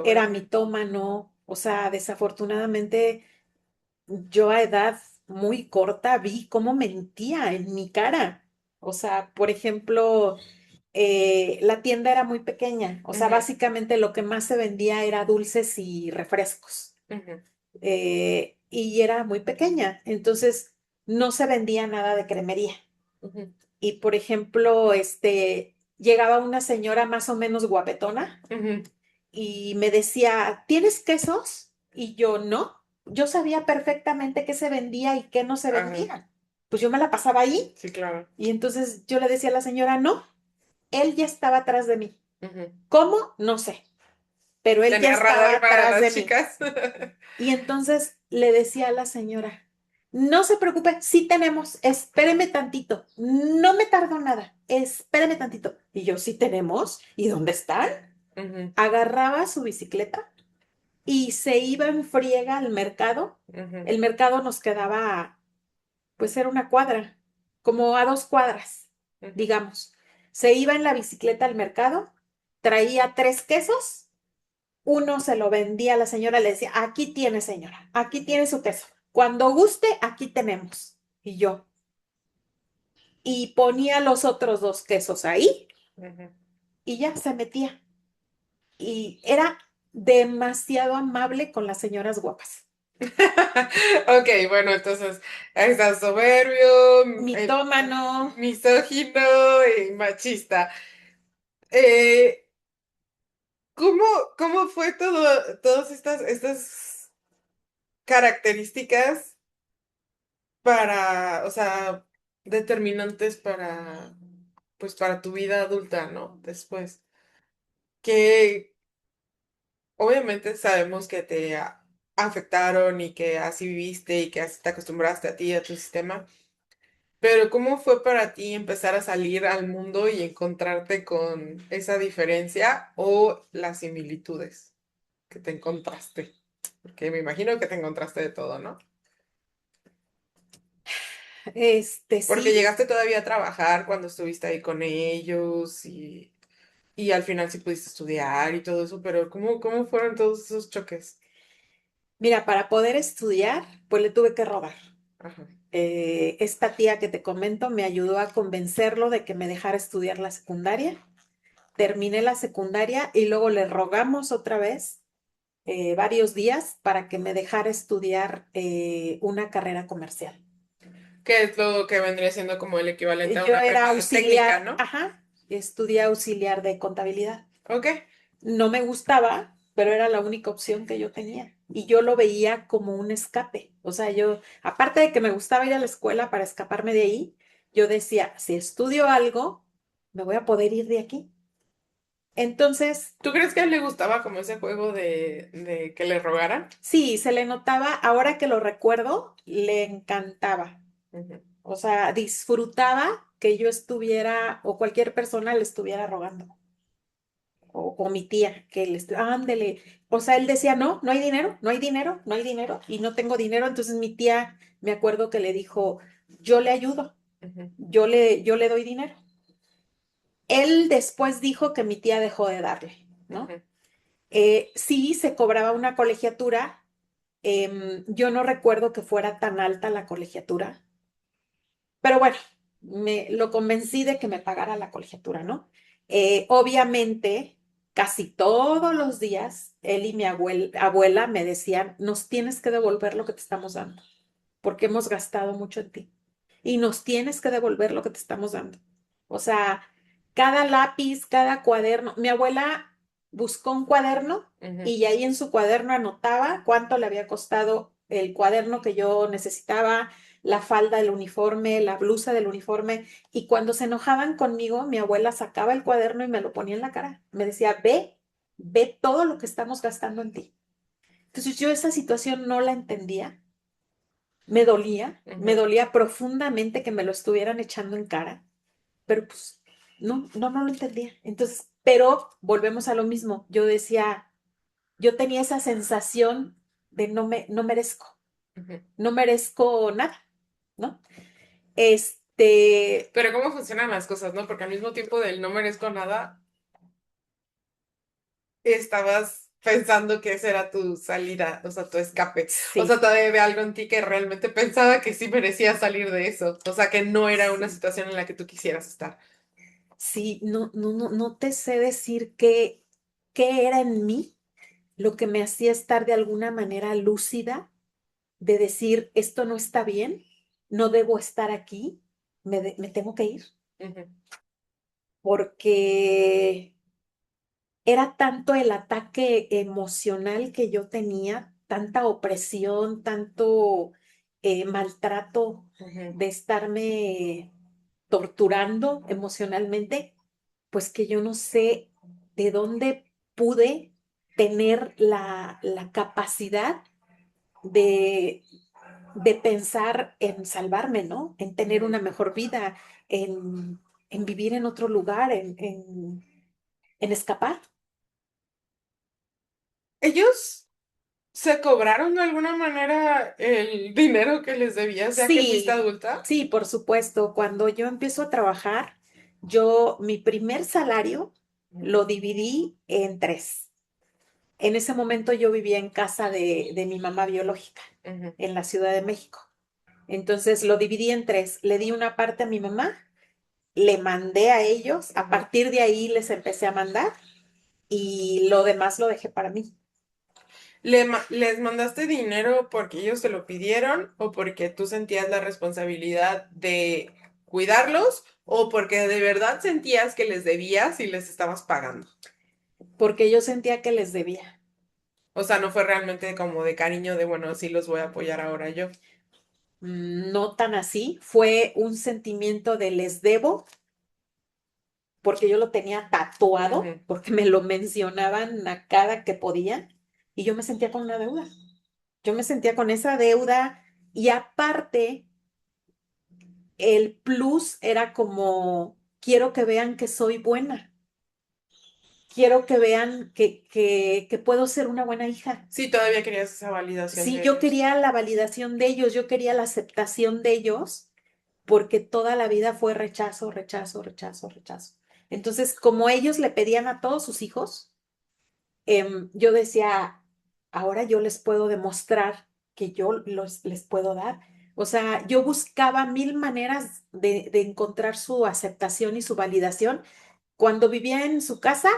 era Soberbio. mitómano, o sea, desafortunadamente yo a edad muy corta vi cómo mentía en mi cara. O sea, por ejemplo, la tienda era muy pequeña, o sea, Ujú, básicamente lo que más se vendía era dulces y refrescos, ujú, y era muy pequeña, entonces no se vendía nada de cremería. ujú, Y por ejemplo, llegaba una señora más o menos guapetona ujú. y me decía, ¿tienes quesos? Y yo no. Yo sabía perfectamente qué se vendía y qué no se Ajá, vendía. Pues yo me la pasaba ahí sí, claro. y entonces yo le decía a la señora, no, él ya estaba atrás de mí. Ujú. ¿Cómo? No sé. pero él ya Tenía estaba radar para atrás las de mí. chicas. Y entonces le decía a la señora, no se preocupe, sí tenemos, espéreme tantito, no me tardo nada, espéreme tantito. Y yo, sí tenemos, ¿y dónde están? Ujú, Agarraba su bicicleta y se iba en friega al mercado. ujú, El mercado nos quedaba, pues era una cuadra, como a 2 cuadras, ujú. digamos. Se iba en la bicicleta al mercado, traía 3 quesos, uno se lo vendía a la señora, le decía, aquí tiene señora, aquí tiene su queso. Cuando guste, aquí tenemos. Y yo, y ponía los otros 2 quesos ahí Ujú. y ya se metía. Y era demasiado amable con las señoras guapas. Ok, bueno, entonces estás soberbio, Mitómano. misógino y machista. Eh, ¿cómo, cómo fue todas estas características para, o sea, determinantes para, pues, para tu vida adulta, ¿no? Después, que obviamente sabemos que afectaron y que así viviste y que así te acostumbraste a ti y a tu sistema. Pero ¿cómo fue para ti empezar a salir al mundo y encontrarte con esa diferencia o las similitudes que te encontraste? Porque me imagino que te encontraste de todo, ¿no? Porque Sí. llegaste todavía a trabajar cuando estuviste ahí con ellos y al final sí pudiste estudiar y todo eso, pero ¿cómo fueron todos esos choques? Mira, para poder estudiar, pues le tuve que robar. Ajá. Esta tía que te comento me ayudó a convencerlo de que me dejara estudiar la secundaria. Terminé la secundaria y luego le rogamos otra vez varios días para que me dejara estudiar una carrera comercial. ¿Qué es lo que vendría siendo como el equivalente a Yo una era prepa técnica, auxiliar, ¿no? ajá, estudié auxiliar de contabilidad. Ok. No me gustaba, pero era la única opción que yo tenía. Y yo lo veía como un escape. O sea, yo, aparte de que me gustaba ir a la escuela para escaparme de ahí, yo decía, si estudio algo, me voy a poder ir de aquí. Entonces, ¿Tú crees que a él le gustaba como ese juego de que le rogaran? sí, se le notaba, ahora que lo recuerdo, le encantaba. Ujú, O sea, disfrutaba que yo estuviera o cualquier persona le estuviera rogando. O mi tía, que ándele. O sea, él decía, no, no hay dinero, no hay dinero, no hay dinero, y no tengo dinero. Entonces mi tía, me acuerdo que le dijo, yo le ayudo, ujú, yo le doy dinero. Él después dijo que mi tía dejó de darle, ¿no? ujú. Sí, se cobraba una colegiatura. Yo no recuerdo que fuera tan alta la colegiatura, pero bueno, me lo convencí de que me pagara la colegiatura, ¿no? Obviamente, casi todos los días, él y mi abuela me decían, nos tienes que devolver lo que te estamos dando, porque hemos gastado mucho en ti. Y nos tienes que devolver lo que te estamos dando. O sea, cada lápiz, cada cuaderno. Mi abuela buscó un cuaderno Ujú, y ahí en su cuaderno anotaba cuánto le había costado el cuaderno que yo necesitaba, la falda del uniforme, la blusa del uniforme. Y cuando se enojaban conmigo, mi abuela sacaba el cuaderno y me lo ponía en la cara. Me decía, ve todo lo que estamos gastando en ti. Entonces yo esa situación no la entendía, me ujú, dolía profundamente que me lo estuvieran echando en cara, pero pues no lo entendía. Entonces, pero volvemos a lo mismo. Yo decía, yo tenía esa sensación de no merezco, ujú. no merezco nada, ¿no? Este, Pero ¿cómo funcionan las cosas, no? Porque al mismo tiempo del no merezco nada, estabas pensando que esa era tu salida, o sea, tu escape. O sea, sí, todavía había algo en ti que realmente pensaba que sí merecía salir de eso. O sea, que no era una sí, situación en la que tú quisieras estar. sí, no te sé decir qué era en mí lo que me hacía estar de alguna manera lúcida de decir, esto no está bien, no debo estar aquí, me tengo que ir, Ujú, porque era tanto el ataque emocional que yo tenía, tanta opresión, tanto maltrato ujú, de estarme torturando emocionalmente, pues que yo no sé de dónde pude. tener la capacidad de, de pensar en salvarme, ¿no? En tener Ujú. una mejor vida, en vivir en otro lugar, en escapar. ¿Ellos se cobraron de alguna manera el dinero que les debías ya que fuiste Sí, adulta? sí, por supuesto. Cuando yo empiezo a trabajar, mi primer salario lo dividí en tres. En ese momento yo vivía en casa de mi mamá biológica, Ujú, en la Ciudad de México. Entonces lo dividí en tres. Le di una parte a mi mamá, le mandé a ellos, a ujú. partir de ahí les empecé a mandar y lo demás lo dejé para mí. ¿Les mandaste dinero porque ellos te lo pidieron o porque tú sentías la responsabilidad de cuidarlos o porque de verdad sentías que les debías y les estabas pagando? Porque yo sentía que les debía. O sea, no fue realmente como de cariño de, bueno, sí los voy a apoyar ahora yo. No tan así, fue un sentimiento de les debo, porque yo lo tenía tatuado, Ujú. porque me lo mencionaban a cada que podían y yo me sentía con una deuda. Yo me sentía con esa deuda y aparte el plus era como, quiero que vean que soy buena, quiero que vean que puedo ser una buena hija. Sí, todavía querías esa validación Sí, de yo ellos. quería la validación de ellos, yo quería la aceptación de ellos, porque toda la vida fue rechazo, rechazo, rechazo, rechazo. Entonces, como ellos le pedían a todos sus hijos, yo decía, ahora yo les puedo demostrar que les puedo dar. O sea, yo buscaba mil maneras de encontrar su aceptación y su validación cuando vivía en su casa,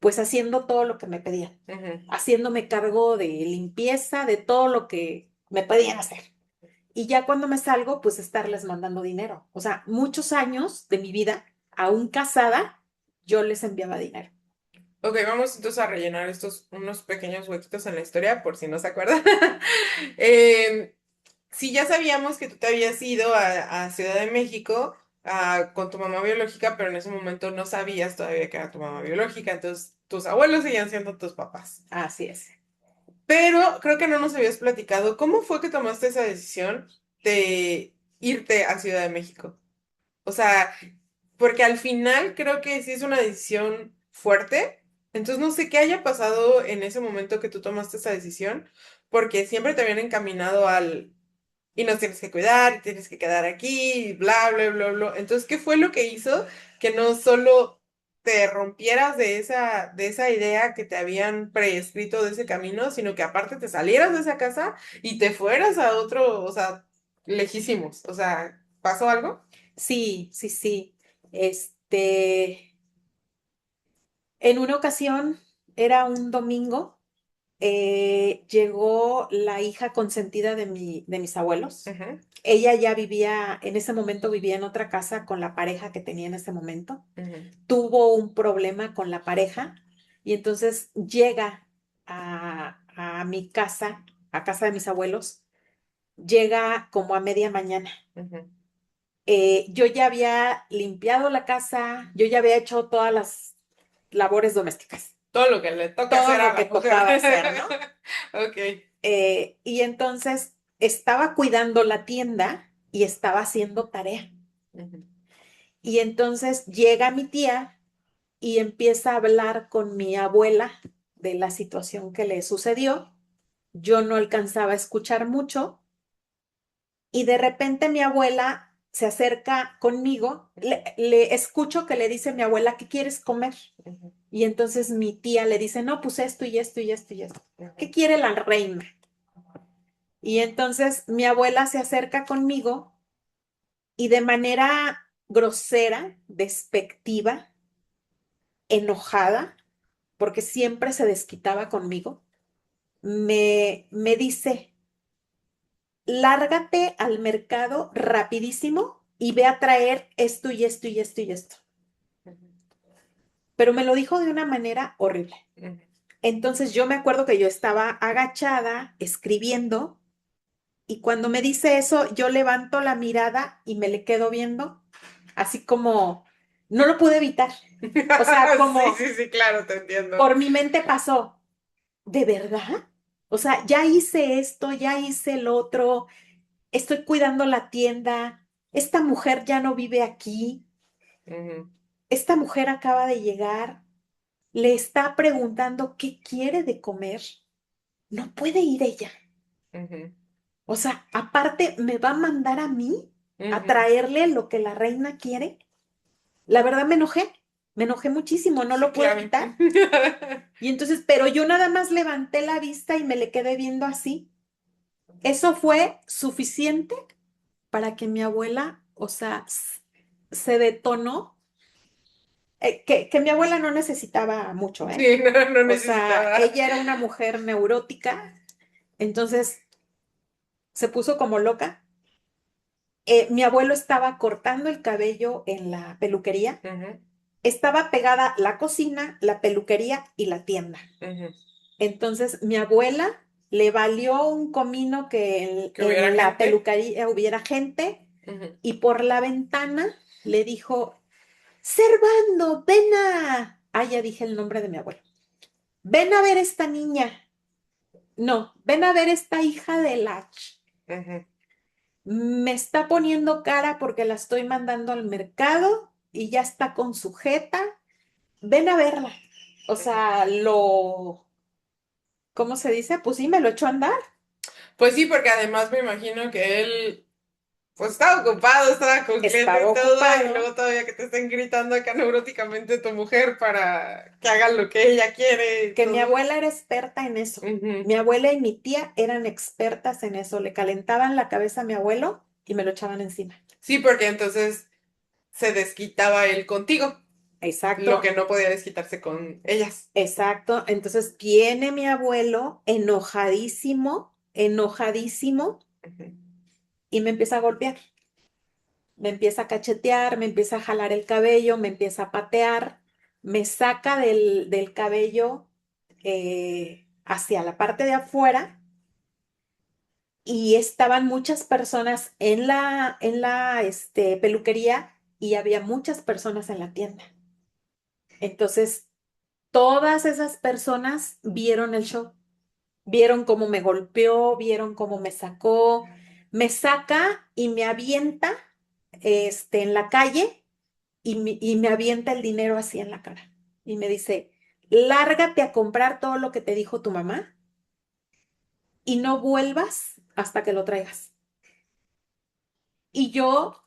pues haciendo todo lo que me pedían, Ujú. haciéndome cargo de limpieza, de todo lo que me pedían hacer. Y ya cuando me salgo, pues estarles mandando dinero. O sea, muchos años de mi vida, aún casada, yo les enviaba dinero. Ok, vamos entonces a rellenar estos unos pequeños huequitos en la historia por si no se acuerdan. Em, sí, ya sabíamos que tú te habías ido a Ciudad de México con tu mamá biológica, pero en ese momento no sabías todavía que era tu mamá biológica, entonces tus abuelos seguían siendo tus papás. Así es. Pero creo que no nos habías platicado cómo fue que tomaste esa decisión de irte a Ciudad de México. O sea, porque al final creo que sí es una decisión fuerte. Entonces no sé qué haya pasado en ese momento que tú tomaste esa decisión, porque siempre te habían encaminado al y nos tienes que cuidar, y tienes que quedar aquí, y bla, bla, bla, bla. Entonces, ¿qué fue lo que hizo que no solo te rompieras de esa idea que te habían prescrito de ese camino, sino que aparte te salieras de esa casa y te fueras a otro, o sea, lejísimos? O sea, ¿pasó algo? Sí, sí, sí. Este, en una ocasión, era un domingo, llegó la hija consentida de mis abuelos. Ujú, Ella ya vivía, en ese momento vivía en otra casa con la pareja que tenía en ese momento. ujú, Tuvo un problema con la pareja y entonces llega a mi casa, a casa de mis abuelos, llega como a media mañana. ujú. Yo ya había limpiado la casa, yo ya había hecho todas las labores domésticas, Todo lo que le toca todo hacer a lo que la mujer. tocaba hacer, ¿no? Ok. Y entonces estaba cuidando la tienda y estaba haciendo tarea. Ujú, Y entonces llega mi tía y empieza a hablar con mi abuela de la situación que le sucedió. Yo no alcanzaba a escuchar mucho y de repente mi abuela se acerca conmigo, ujú, le escucho que le dice mi abuela, ¿qué quieres comer? ujú, Y entonces mi tía le dice, no, pues esto y esto y esto y esto. ¿Qué ujú. quiere la reina? Y entonces mi abuela se acerca conmigo y de manera grosera, despectiva, enojada, porque siempre se desquitaba conmigo, me dice, lárgate al mercado rapidísimo y ve a traer esto y esto y esto y esto. Pero me lo dijo de una manera horrible. Ujú. Entonces yo me acuerdo que yo estaba agachada escribiendo y cuando me dice eso, yo levanto la mirada y me le quedo viendo, así como, no lo pude evitar. O sea, Sí, como sí, sí, claro, te entiendo. por mi mente pasó. ¿de verdad? O sea, ya hice esto, ya hice el otro, estoy cuidando la tienda, esta mujer ya no vive aquí, Ujú, esta mujer acaba de llegar, le está preguntando qué quiere de comer, no puede ir ella. ujú, O sea, aparte, ¿me va a mandar a mí a ujú. traerle lo que la reina quiere? La verdad me enojé muchísimo, no Sí, lo pude claro. quitar. Y entonces, pero yo nada más levanté la vista y me le quedé viendo así. Eso fue suficiente para que mi abuela, o sea, se detonó, que mi abuela no necesitaba mucho, ¿eh? Sí, no, no O sea, necesitaba. ella era una mujer neurótica, entonces se puso como loca. Mi abuelo estaba cortando el cabello en la peluquería. Ujú, Estaba pegada la cocina, la peluquería y la tienda. ujú. Entonces, mi abuela le valió un comino que Que hubiera en la gente. peluquería hubiera gente Ujú, y por la ventana le dijo, Servando, ven a... Ah, ya dije el nombre de mi abuelo. Ven a ver esta niña. No, ven a ver esta hija de la... ujú, Me está poniendo cara porque la estoy mandando al mercado y ya está con sujeta. Ven a verla. O ujú. sea, ¿cómo se dice? Pues sí, me lo echó a andar. Pues sí, porque además me imagino que él, pues estaba ocupado, estaba con cliente Estaba y todo, y ocupado, luego todavía que te estén gritando acá neuróticamente tu mujer para que hagan lo que ella quiere y que mi todo. abuela era experta en eso. Ujú. Mi abuela y mi tía eran expertas en eso. Le calentaban la cabeza a mi abuelo y me lo echaban encima. Sí, porque entonces se desquitaba él contigo, lo Exacto, que no podía desquitarse con ellas. exacto. Entonces viene mi abuelo enojadísimo, enojadísimo Ujú, y me empieza a golpear. Me empieza a cachetear, me empieza a jalar el cabello, me empieza a patear, me saca del cabello hacia la parte de afuera y estaban muchas personas en la peluquería y había muchas personas en la tienda. Entonces, todas esas personas vieron el show, vieron cómo me golpeó, vieron cómo me saca y me avienta en la calle y me avienta el dinero así en la cara. Y me dice, lárgate a comprar todo lo que te dijo tu mamá y no vuelvas hasta que lo traigas. Y yo,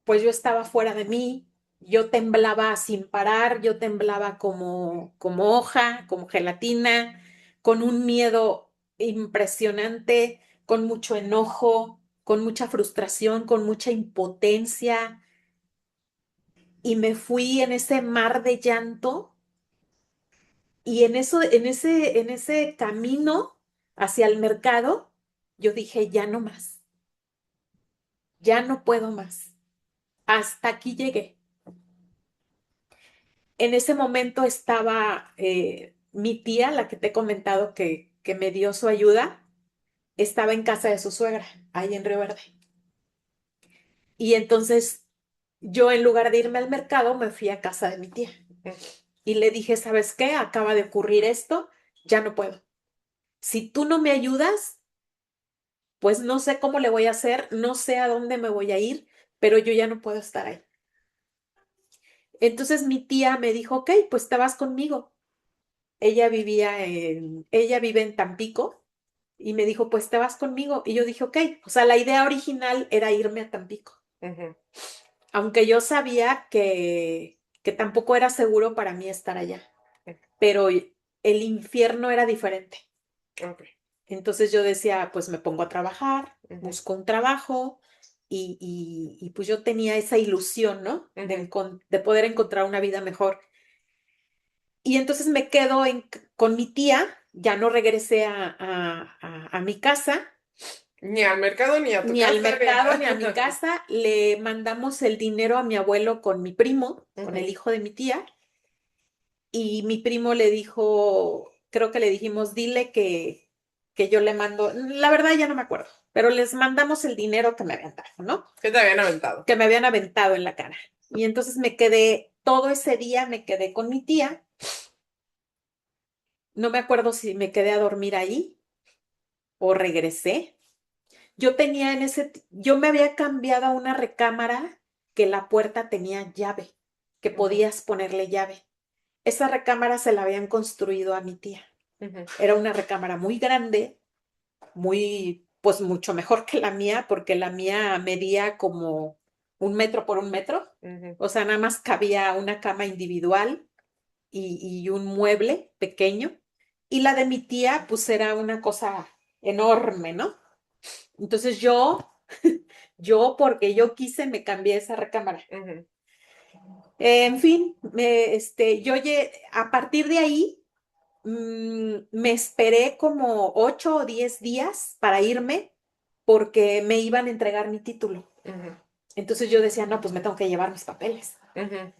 pues yo estaba fuera de mí, yo temblaba sin parar, yo temblaba como hoja, como gelatina, con un miedo impresionante, con mucho enojo, con mucha frustración, con mucha impotencia. Y me fui en ese mar de llanto. Y en ese camino hacia el mercado, yo dije, ya no más, ya no puedo más. Hasta aquí llegué. En ese momento estaba mi tía, la que te he comentado que me dio su ayuda, estaba en casa de su suegra, ahí en Río Verde. Y entonces yo, en lugar de irme al mercado, me fui a casa de mi tía. Y le dije, ¿sabes qué? Acaba de ocurrir esto, ya no puedo. Si tú no me ayudas, pues no sé cómo le voy a hacer, no sé a dónde me voy a ir, pero yo ya no puedo estar ahí. Entonces mi tía me dijo, ok, pues te vas conmigo. Ella vive en Tampico y me dijo, pues te vas conmigo. Y yo dije, ok, o sea, la idea original era irme a Tampico, ujú, aunque yo sabía que tampoco era seguro para mí estar allá, pero el infierno era diferente. ok, Entonces yo decía, pues me pongo a trabajar, ujú, busco un trabajo y pues yo tenía esa ilusión, ¿no? ujú. De poder encontrar una vida mejor. Y entonces me quedo con mi tía, ya no regresé a mi casa, Ni al mercado, ni a tu ni al casa, ni mercado, ni a mi a... casa. Le mandamos el dinero a mi abuelo con mi primo, con el Ujú, hijo de mi tía, y mi primo le dijo, creo que le dijimos, dile que yo le mando, la verdad ya no me acuerdo, pero les mandamos el dinero que me habían dado, ¿no? ¿Qué te habían aventado? Que me habían aventado en la cara. Y entonces todo ese día me quedé con mi tía No me acuerdo si me quedé a dormir ahí o regresé. Yo me había cambiado a una recámara que la puerta tenía llave, que Ujú, podías ponerle llave. Esa recámara se la habían construido a mi tía. ujú, Era una recámara muy grande, pues mucho mejor que la mía, porque la mía medía como 1 metro por 1 metro. ujú. O sea, nada más cabía una cama individual y un mueble pequeño. Y la de mi tía, pues era una cosa enorme, ¿no? Entonces yo porque yo quise, me cambié a esa recámara. Ujú, En fin, a partir de ahí me esperé como 8 o 10 días para irme porque me iban a entregar mi título. ujú, Entonces yo decía, no, pues me tengo que llevar mis papeles. ujú.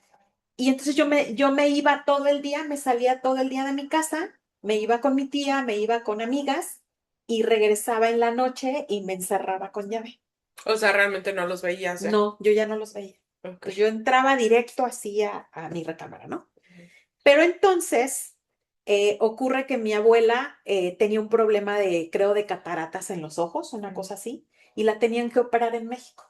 Y entonces yo me iba todo el día, me salía todo el día de mi casa, me iba con mi tía, me iba con amigas y regresaba en la noche y me encerraba con llave. O sea, realmente no los veías ya. No, yo ya no los veía. Ok. Entonces yo entraba directo así a mi recámara, ¿no? Ujú, Pero entonces ocurre que mi abuela tenía un problema de, creo, de cataratas en los ojos, una ujú, cosa así, y la tenían que operar en México.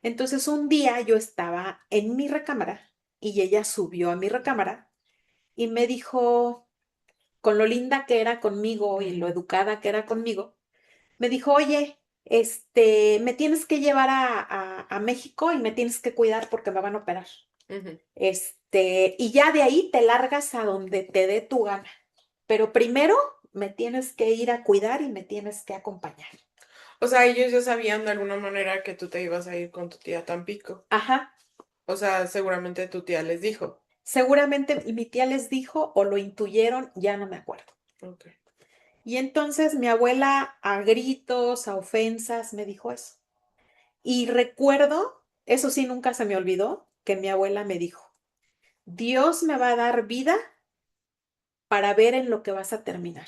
Entonces un día yo estaba en mi recámara y ella subió a mi recámara y me dijo, con lo linda que era conmigo y lo educada que era conmigo, me dijo, oye, me tienes que llevar a México y me tienes que cuidar porque me van a operar. ujú. Y ya de ahí te largas a donde te dé tu gana. Pero primero me tienes que ir a cuidar y me tienes que acompañar. O sea, ellos ya sabían de alguna manera que tú te ibas a ir con tu tía a Tampico. Ajá, O sea, seguramente tu tía les dijo. seguramente mi tía les dijo o lo intuyeron, ya no me acuerdo. Ok. Y entonces mi abuela a gritos, a ofensas, me dijo eso. Y recuerdo, eso sí, nunca se me olvidó, que mi abuela me dijo, Dios me va a dar vida para ver en lo que vas a terminar.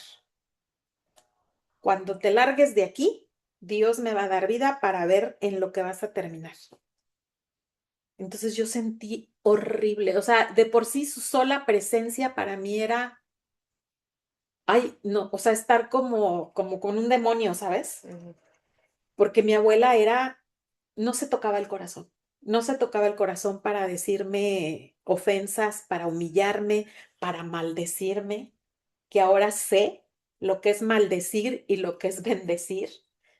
Cuando te largues de aquí, Dios me va a dar vida para ver en lo que vas a terminar. Entonces yo sentí horrible, o sea, de por sí su sola presencia para mí era, ay, no, o sea, estar como con un demonio, ¿sabes? Ujú, Porque mi abuela era, no se tocaba el corazón, no se tocaba el corazón para decirme ofensas, para humillarme, para maldecirme, que ahora sé lo que es maldecir y lo que es bendecir.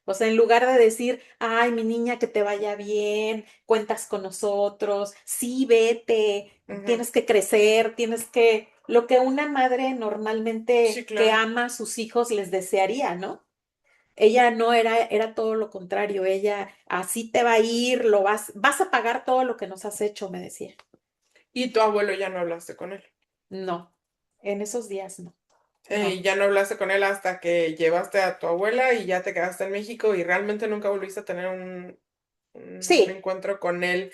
O sea, en lugar de decir, ay, mi niña, que te vaya bien, cuentas con nosotros, sí, vete, ujú. tienes que crecer, lo que una madre Sí, normalmente que claro. ama a sus hijos les desearía, ¿no? Ella no era, era todo lo contrario, ella así te va a ir, vas a pagar todo lo que nos has hecho, me decía. Y tu abuelo ya no hablaste con él. No, en esos días no, no. Ya no hablaste con él hasta que llevaste a tu abuela y ya te quedaste en México y realmente nunca volviste a tener un Sí, encuentro con él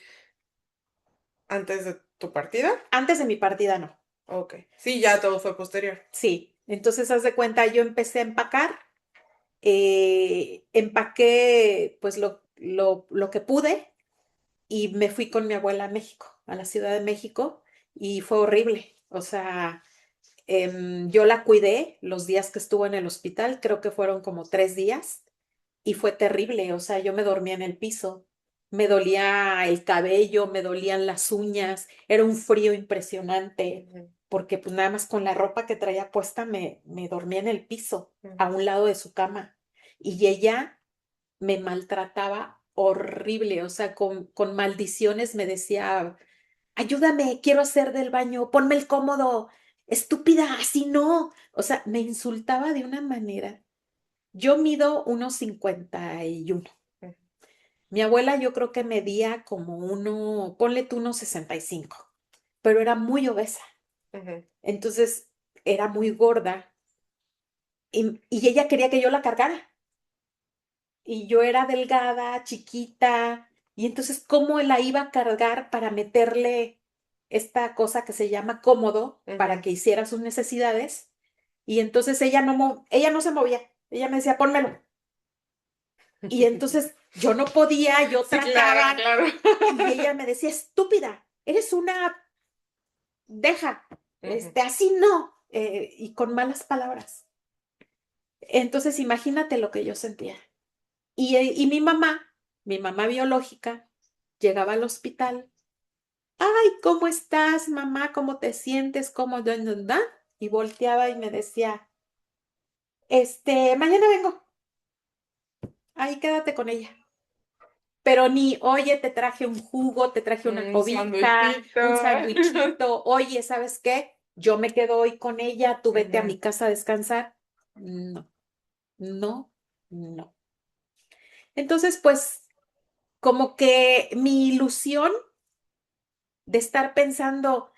antes de tu partida. antes de mi partida no, Ok. Sí, ya todo fue posterior. sí. Entonces, haz de cuenta, yo empecé a empacar, empaqué pues lo que pude y me fui con mi abuela a México, a la Ciudad de México, y fue horrible. O sea, yo la cuidé los días que estuvo en el hospital, creo que fueron como 3 días, y fue terrible. O sea, yo me dormía en el piso, me dolía el cabello, me dolían las uñas, era un frío impresionante, Ujú, porque pues nada más con la ropa que traía puesta me dormía en el piso, a ujú. un lado de su cama. Y ella me maltrataba horrible, o sea, con maldiciones me decía, ayúdame, quiero hacer del baño, ponme el cómodo, estúpida, así no. O sea, me insultaba de una manera. Yo mido 1,51. Mi abuela yo creo que medía como ponle tú 1,65, pero era muy obesa. Ujú. Entonces era muy gorda y ella quería que yo la cargara. Y yo era delgada, chiquita, y entonces, ¿cómo la iba a cargar para meterle esta cosa que se llama cómodo para Ujú. que hiciera sus necesidades? Y entonces ella no se movía, ella me decía, pónmelo. Y entonces yo no podía, yo Sí, claro, trataba, claro. y ella me decía, estúpida, eres una deja, Ujú. así no. y con malas palabras. Entonces, imagínate lo que yo sentía. Y mi mamá biológica, llegaba al hospital. Ay, ¿cómo estás, mamá? ¿Cómo te sientes? ¿Cómo? Y volteaba y me decía, mañana vengo, ahí quédate con ella. Pero ni, oye, te traje un jugo, te traje una Un cobija, sándwichito. un sandwichito, oye, ¿sabes qué? Yo me quedo hoy con ella, tú vete a Ujú, mi casa a descansar. No, no, no. Entonces, pues, como que mi ilusión de estar pensando,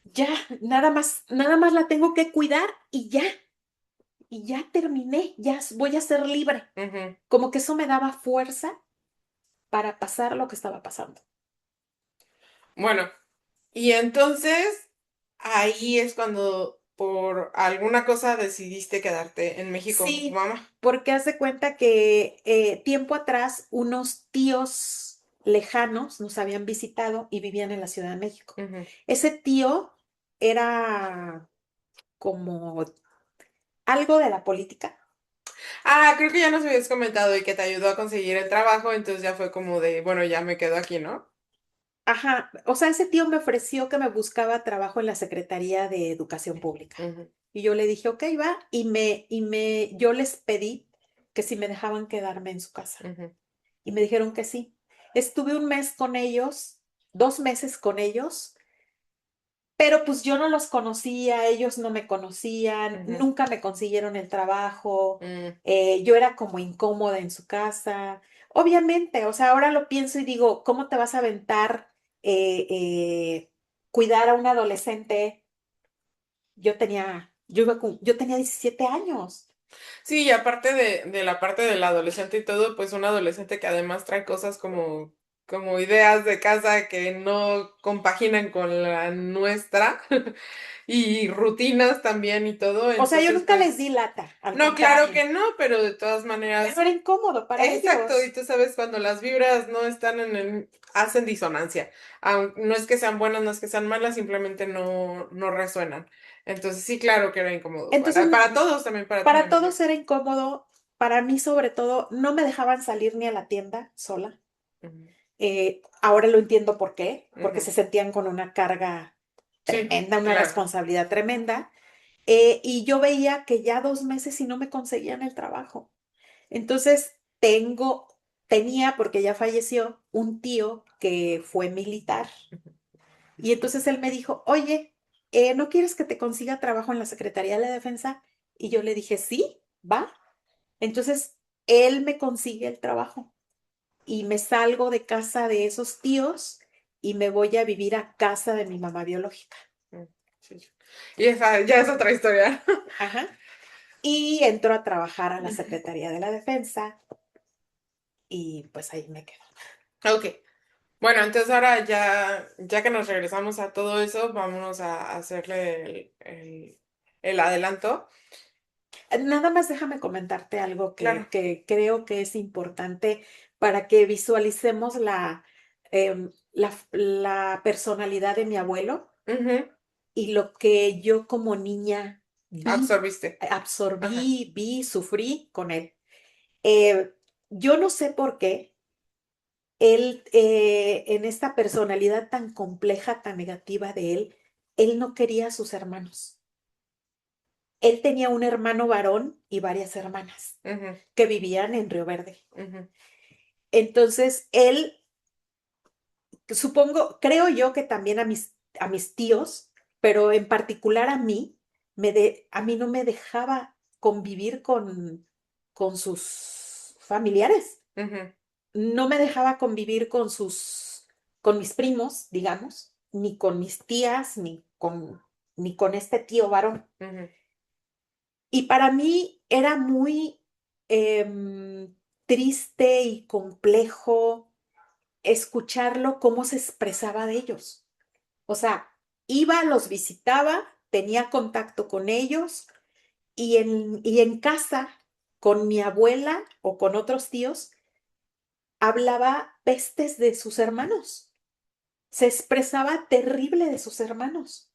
ya, nada más la tengo que cuidar y ya terminé, voy a ser libre. ujú. Como que eso me daba fuerza para pasar lo que estaba pasando. Bueno, y entonces ahí es cuando por alguna cosa decidiste quedarte en México con tu Sí, mamá. porque haz de cuenta que tiempo atrás unos tíos lejanos nos habían visitado y vivían en la Ciudad de México. Ujú. Ese tío era como algo de la política. Ah, creo que ya nos habías comentado y que te ayudó a conseguir el trabajo, entonces ya fue como de, bueno, ya me quedo aquí, ¿no? Ajá, o sea, ese tío me ofreció que me buscaba trabajo en la Secretaría de Educación Pública. Ujú, Y yo le dije, ok, va, yo les pedí que si me dejaban quedarme en su casa. ujú, Y me dijeron que sí. Estuve un mes con ellos, 2 meses con ellos, pero pues yo no los conocía, ellos no me conocían, ujú, nunca me consiguieron el trabajo, mm. yo era como incómoda en su casa. Obviamente, o sea, ahora lo pienso y digo, ¿cómo te vas a aventar eh, eh, cuidar a un adolescente? Yo tenía 17 años. Sí, y aparte de la parte del adolescente y todo, pues un adolescente que además trae cosas como ideas de casa que no compaginan con la nuestra y rutinas también y todo, O sea, yo entonces nunca les pues, di lata, al no, claro contrario, que no, pero de todas pero maneras, era incómodo para exacto, y ellos. tú sabes cuando las vibras no están hacen disonancia, no es que sean buenas, no es que sean malas, simplemente no resuenan. Entonces sí, claro que era incómodo Entonces, para todos, también para ti, me para imagino. todos era incómodo, para mí sobre todo, no me dejaban salir ni a la tienda sola. Ujú, Ahora lo entiendo por qué, porque ujú. se sentían con una carga Sí, tremenda, una claro. responsabilidad tremenda. Y yo veía que ya 2 meses y no me conseguían el trabajo. Entonces, tenía, porque ya falleció, un tío que fue militar. Y entonces él me dijo, oye, ¿no quieres que te consiga trabajo en la Secretaría de la Defensa? Y yo le dije, sí, va. Entonces, él me consigue el trabajo y me salgo de casa de esos tíos y me voy a vivir a casa de mi mamá biológica. Mm, sí, sí. Y esa ya es otra historia. Ajá. Y entro a trabajar a la Secretaría de la Defensa y pues ahí me quedo. Ok. Bueno, entonces ahora ya que nos regresamos a todo eso, vámonos a hacerle el adelanto. Nada más déjame comentarte algo Claro. que creo que es importante para que visualicemos la personalidad de mi abuelo Ujú. y lo que yo como niña Absorbiste. Ajá. vi, sufrí con él. Eh, yo no sé por qué él, en esta personalidad tan compleja, tan negativa de él no quería a sus hermanos. Él tenía un hermano varón y varias hermanas Ujú, que vivían en Río Verde. ujú, Entonces, él, creo yo que también a mis tíos, pero en particular a mí, a mí no me dejaba convivir con sus familiares. ujú, No me dejaba convivir con mis primos, digamos, ni con mis tías, ni con este tío varón. ujú, Y para mí era muy triste y complejo escucharlo cómo se expresaba de ellos. O sea, iba, los visitaba, tenía contacto con ellos y en casa, con mi abuela o con otros tíos, hablaba pestes de sus hermanos. Se expresaba terrible de sus hermanos.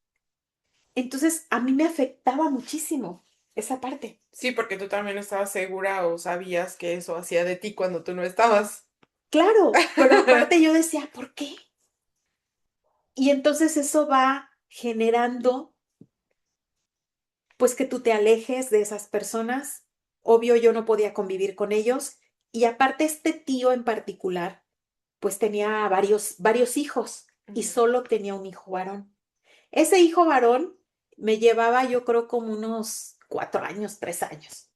Entonces, a mí me afectaba muchísimo esa parte. Sí, porque tú también estabas segura o sabías que eso hacía de ti cuando tú no estabas. Claro, pero aparte yo decía, ¿por qué? Y entonces eso va generando, pues que tú te alejes de esas personas. Obvio, yo no podía convivir con ellos. Y aparte, este tío en particular, pues tenía varios hijos y Ujú, solo tenía un hijo varón. Ese hijo varón me llevaba, yo creo, como unos 4 años, 3 años.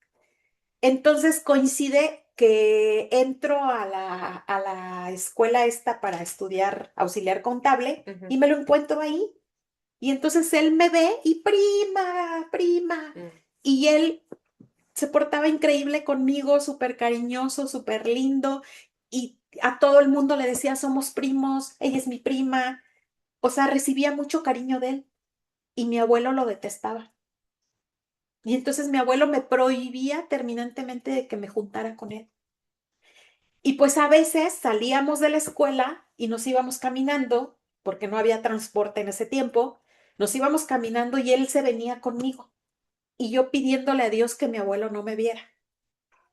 Entonces coincide que entro a la escuela esta para estudiar auxiliar contable ujú, y me lo encuentro ahí. Y entonces él me ve y prima, prima. mm. Y él se portaba increíble conmigo, súper cariñoso, súper lindo. Y a todo el mundo le decía, somos primos, ella es mi prima. O sea, recibía mucho cariño de él. Y mi abuelo lo detestaba. Y entonces mi abuelo me prohibía terminantemente de que me juntara con él. Y pues a veces salíamos de la escuela y nos íbamos caminando, porque no había transporte en ese tiempo, nos íbamos caminando y él se venía conmigo. Y yo pidiéndole a Dios que mi abuelo no me viera,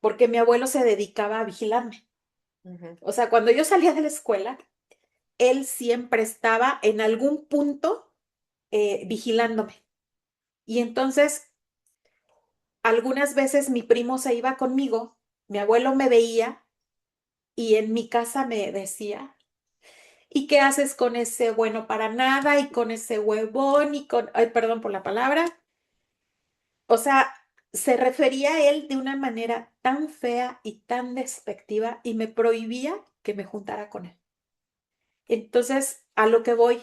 porque mi abuelo se dedicaba a vigilarme. Ujú. O sea, cuando yo salía de la escuela, él siempre estaba en algún punto vigilándome. Y entonces, algunas veces mi primo se iba conmigo, mi abuelo me veía y en mi casa me decía, ¿y qué haces con ese bueno para nada y con ese huevón y con, ay, perdón por la palabra? O sea, se refería a él de una manera tan fea y tan despectiva y me prohibía que me juntara con él. Entonces, a lo que voy,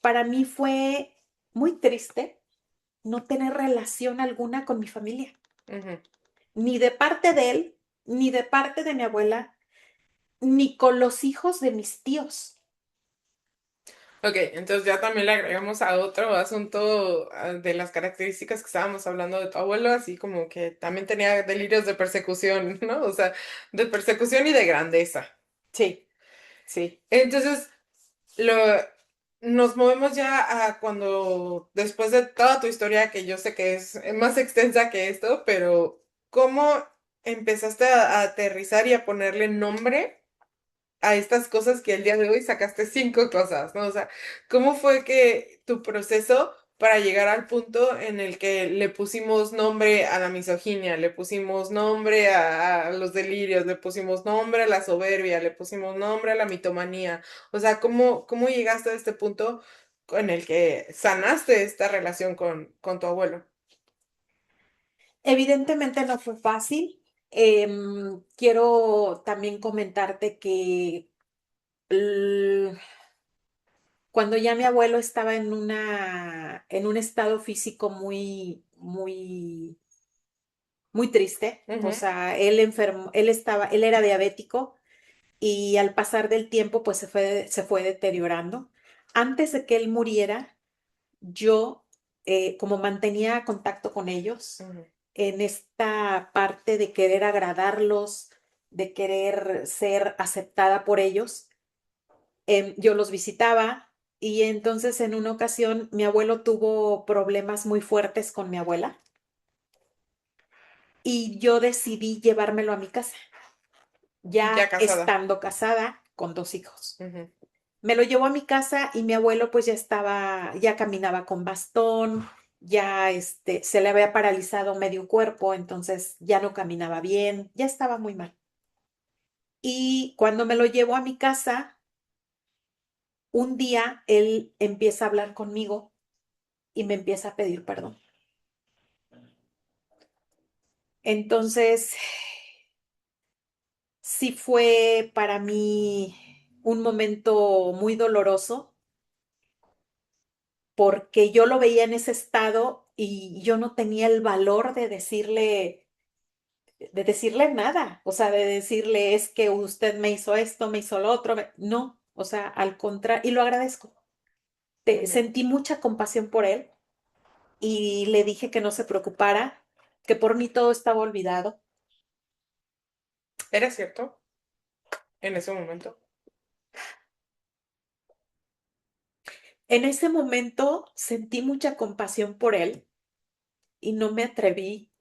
para mí fue muy triste no tener relación alguna con mi familia, Ujú. ni de parte de él, ni de parte de mi abuela, ni con los hijos de mis tíos. Ok, entonces ya también le agregamos a otro asunto de las características que estábamos hablando de tu abuelo, así como que también tenía delirios de persecución, ¿no? O sea, de persecución y de grandeza. Sí, sí. Entonces, lo, nos movemos ya a cuando, después de toda tu historia, que yo sé que es más extensa que esto, pero ¿cómo empezaste a aterrizar y a ponerle nombre a estas cosas que el día de hoy sacaste 5 cosas, ¿no? O sea, ¿cómo fue que tu proceso para llegar al punto en el que le pusimos nombre a la misoginia, le pusimos nombre a los delirios, le pusimos nombre a la soberbia, le pusimos nombre a la mitomanía? O sea, ¿cómo llegaste a este punto en el que sanaste esta relación con tu abuelo? Evidentemente no fue fácil. Quiero también comentarte que l- cuando ya mi abuelo estaba en un estado físico muy triste, o Ujú, sea, él enfermó, él era diabético y al pasar del tiempo, pues se fue deteriorando. Antes de que él muriera, yo, como mantenía contacto con ellos, ujú. en esta parte de querer agradarlos, de querer ser aceptada por ellos, yo los visitaba y entonces en una ocasión mi abuelo tuvo problemas muy fuertes con mi abuela y yo decidí llevármelo a mi casa, Ya ya casada. estando casada con 2 hijos. Ujú, Me lo llevó a mi casa y mi abuelo pues ya caminaba con bastón, ya se le había paralizado medio cuerpo, entonces ya no caminaba bien, ya estaba muy mal. Y cuando me lo llevó a mi casa, un día él empieza a hablar conmigo y me empieza a pedir perdón. Entonces, sí fue para mí un momento muy doloroso porque yo lo veía en ese estado y yo no tenía el valor de decirle nada, o sea, de decirle es que usted me hizo esto, me hizo lo otro, no, o sea, al contrario, y lo agradezco. ujú. Sentí mucha compasión por él y le dije que no se preocupara, que por mí todo estaba olvidado. ¿Era cierto en ese momento? En ese momento sentí mucha compasión por él y no me atreví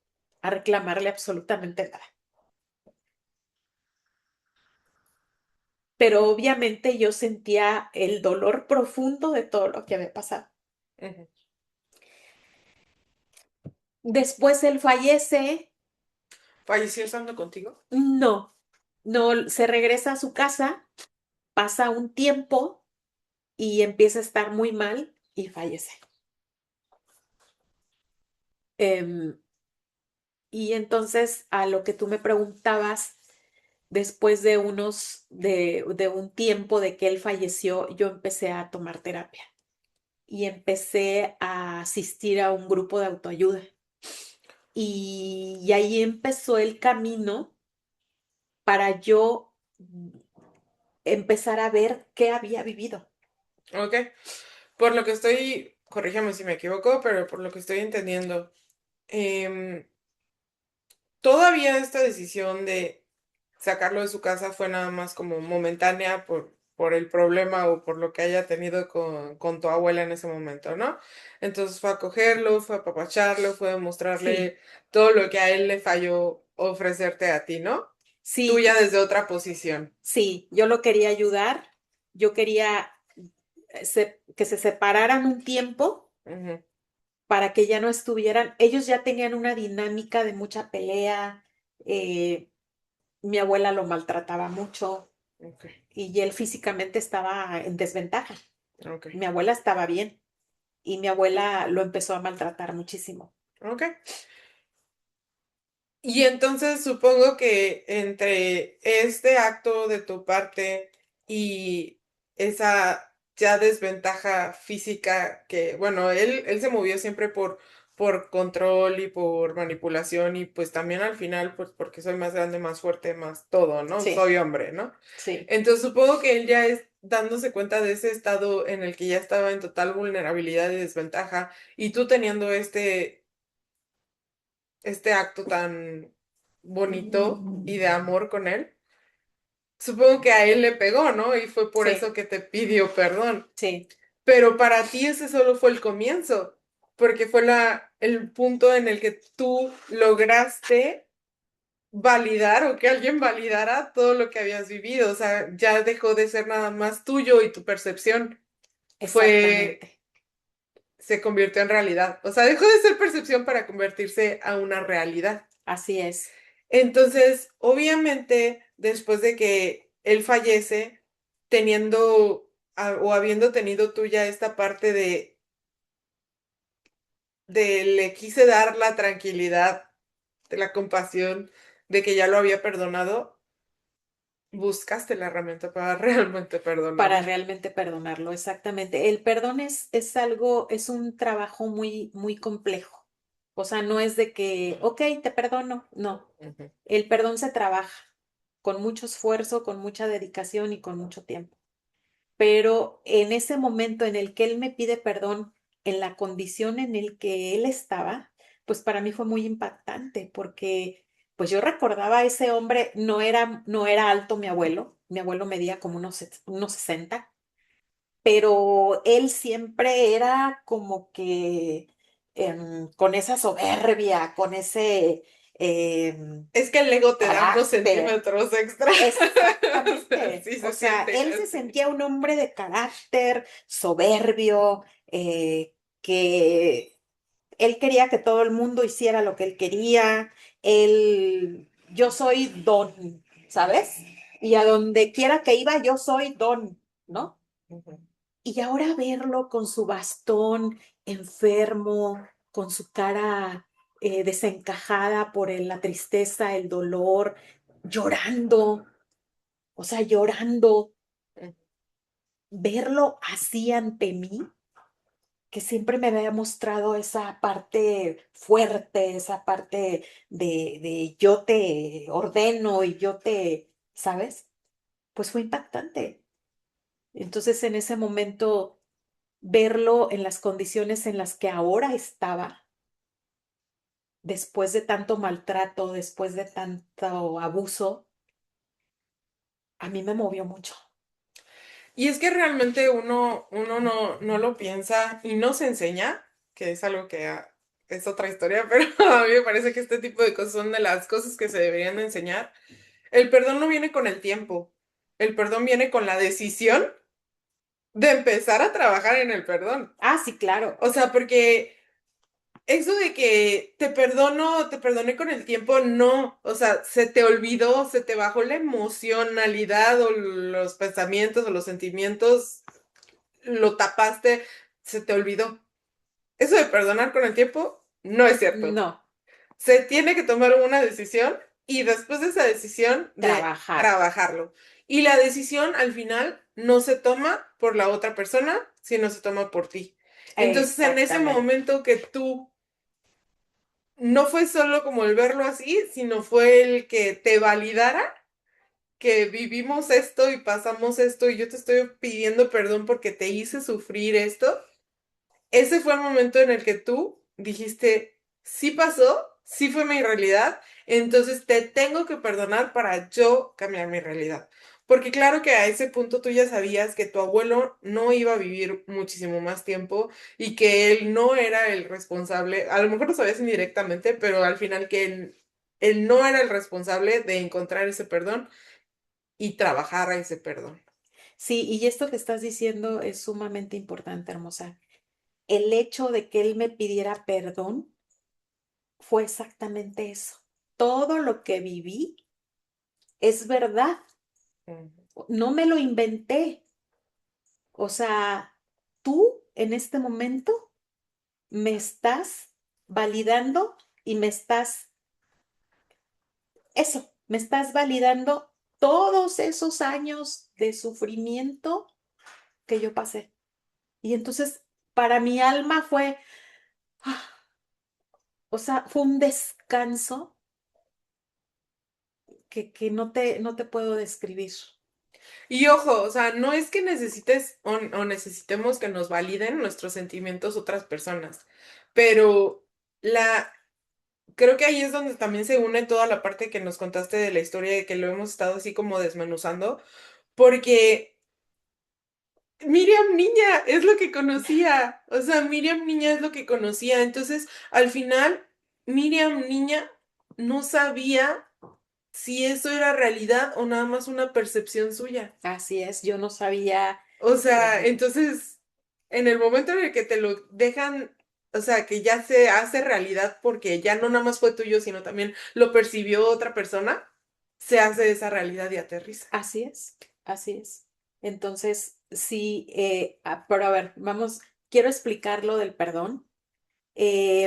a reclamarle absolutamente nada. Pero obviamente yo sentía el dolor profundo de todo lo que había pasado. Ujú. Después él fallece. ¿Falleció estando contigo? No, no, se regresa a su casa, pasa un tiempo y empieza a estar muy mal y fallece. Em, y entonces a lo que tú me preguntabas, después de un tiempo de que él falleció, yo empecé a tomar terapia y empecé a asistir a un grupo de autoayuda. Y ahí empezó el camino para yo empezar a ver qué había vivido. Ok. Por lo que estoy, corrígeme si me equivoco, pero por lo que estoy entendiendo, em, todavía esta decisión de sacarlo de su casa fue nada más como momentánea por el problema o por lo que haya tenido con tu abuela en ese momento, ¿no? Entonces fue a cogerlo, fue a apapacharlo, fue a Sí, mostrarle todo lo que a él le falló ofrecerte a ti, ¿no? Tú sí, ya desde otra posición. sí, yo lo quería ayudar, yo quería que se separaran un tiempo Ujú. para que ya no estuvieran, ellos ya tenían una dinámica de mucha pelea, eh, mi abuela lo maltrataba mucho Ok, y él físicamente estaba en desventaja. ok, Mi abuela estaba bien y mi abuela lo empezó a maltratar muchísimo. ok. Y entonces supongo que entre este acto de tu parte y esa ya desventaja física que, bueno, él se movió siempre por control y por manipulación y pues también al final, pues porque soy más grande, más fuerte, más todo, ¿no? Sí, Soy hombre, ¿no? sí, Entonces supongo que él ya es dándose cuenta de ese estado en el que ya estaba en total vulnerabilidad y desventaja y tú teniendo este acto tan bonito y de amor con él, supongo que a él le pegó, ¿no? Y fue por eso sí, que te pidió perdón. sí, Pero para ti ese solo fue el comienzo, porque fue el punto en el que tú lograste validar o que alguien validara todo lo que habías vivido. O sea, ya dejó de ser nada más tuyo y tu percepción fue, exactamente. se convirtió en realidad. O sea, dejó de ser percepción para convertirse a una realidad. Así es. Entonces, obviamente, después de que él fallece, teniendo o habiendo tenido tú ya esta parte de le quise dar la tranquilidad, de la compasión, de que ya lo había perdonado, buscaste la herramienta para realmente Para perdonarlo. realmente perdonarlo, exactamente. El perdón es algo, es un trabajo muy, muy complejo. O sea, no es de que, ok, te perdono. No, Ujú. el perdón se trabaja con mucho esfuerzo, con mucha dedicación y con mucho tiempo. Pero en ese momento en el que él me pide perdón, en la condición en el que él estaba, pues para mí fue muy impactante porque pues yo recordaba a ese hombre, no era alto mi abuelo medía como unos 60, pero él siempre era como que con esa soberbia, con ese Es que el ego te da unos carácter. centímetros extra. O sea, Exactamente. sí O se sea, siente él se así. sentía un hombre de carácter, soberbio, que él quería que todo el mundo hiciera lo que él quería. Yo soy don, ¿sabes? Y a donde quiera que iba, yo soy don, ¿no? Ujú, Y ahora verlo con su bastón enfermo, con su cara desencajada por la tristeza, el dolor, llorando, o sea, llorando, ujú. verlo así ante mí, que siempre me había mostrado esa parte fuerte, esa parte de yo te ordeno y yo te, ¿sabes? Pues fue impactante. Entonces, en ese momento, verlo en las condiciones en las que ahora estaba, después de tanto maltrato, después de tanto abuso, a mí me movió mucho. Y es que realmente uno no lo piensa y no se enseña, que es algo que es otra historia, pero a mí me parece que este tipo de cosas son de las cosas que se deberían de enseñar. El perdón no viene con el tiempo, el perdón viene con la decisión de empezar a trabajar en el perdón. Ah, sí, claro. O sea, porque eso de que te perdoné con el tiempo, no. O sea, se te olvidó, se te bajó la emocionalidad o los pensamientos o los sentimientos, lo tapaste, se te olvidó. Eso de perdonar con el tiempo, no es cierto. No, Se tiene que tomar una decisión y después de esa decisión de trabajar. trabajarlo. Y la decisión al final no se toma por la otra persona, sino se toma por ti. Entonces, en ese Exactamente. momento que tú no fue solo como el verlo así, sino fue el que te validara que vivimos esto y pasamos esto y yo te estoy pidiendo perdón porque te hice sufrir esto. Ese fue el momento en el que tú dijiste, sí pasó, sí fue mi realidad, entonces te tengo que perdonar para yo cambiar mi realidad. Porque claro que a ese punto tú ya sabías que tu abuelo no iba a vivir muchísimo más tiempo y que él no era el responsable, a lo mejor lo sabías indirectamente, pero al final que él no era el responsable de encontrar ese perdón y trabajar a ese perdón. Sí, y esto que estás diciendo es sumamente importante, hermosa. El hecho de que él me pidiera perdón fue exactamente eso. Todo lo que viví es verdad, Ujú. no me lo inventé. O sea, tú en este momento me estás validando y me estás, eso, me estás validando todos esos años de sufrimiento que yo pasé. Y entonces, para mi alma fue, ah, o sea, fue un descanso que no te puedo describir. Y ojo, o sea, no es que necesites o necesitemos que nos validen nuestros sentimientos otras personas, pero la creo que ahí es donde también se une toda la parte que nos contaste de la historia de que lo hemos estado así como desmenuzando, porque Miriam niña es lo que conocía, o sea, Miriam niña es lo que conocía, entonces al final Miriam niña no sabía si eso era realidad o nada más una percepción suya. Así es, yo no sabía, O sea, eh, entonces, en el momento en el que te lo dejan, o sea, que ya se hace realidad porque ya no nada más fue tuyo, sino también lo percibió otra persona, se hace esa realidad y aterriza. así es, así es. Entonces, sí, pero a ver, vamos, quiero explicar lo del perdón.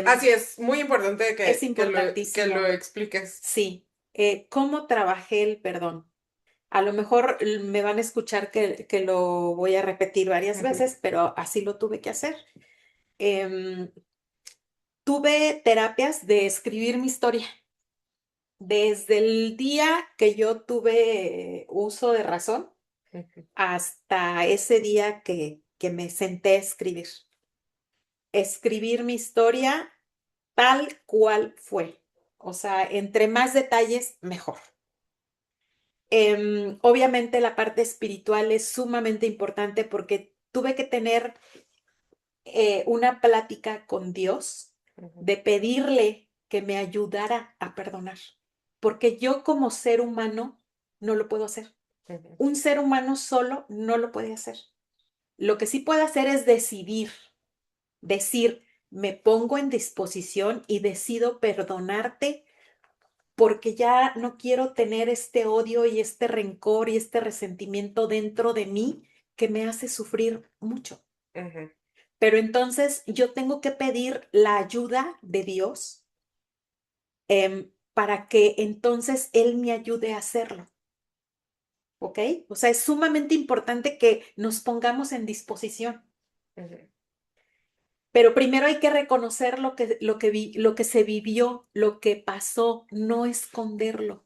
Así es, muy importante Es que lo importantísimo, expliques. sí. ¿Cómo trabajé el perdón? A lo mejor me van a escuchar que lo voy a repetir varias Ujú, veces, pero así lo tuve que hacer. Em, Tuve terapias de escribir mi historia. Desde el día que yo tuve uso de razón ujú, hasta ese día que me senté a escribir. Escribir mi historia tal cual fue. O sea, entre más detalles, mejor. Obviamente la parte espiritual es sumamente importante porque tuve que tener una plática con Dios ujú, de pedirle que me ayudara a perdonar, porque yo como ser humano no lo puedo hacer. ujú, Un ser humano solo no lo puede hacer. Lo que sí puede hacer es decidir, decir, me pongo en disposición y decido perdonarte porque ya no quiero tener este odio y este rencor y este resentimiento dentro de mí que me hace sufrir mucho. ujú, Pero entonces yo tengo que pedir la ayuda de Dios para que entonces Él me ayude a hacerlo. ¿Ok? O sea, es sumamente importante que nos pongamos en disposición. ujú, Pero primero hay que reconocer lo que se vivió, lo que pasó, no esconderlo.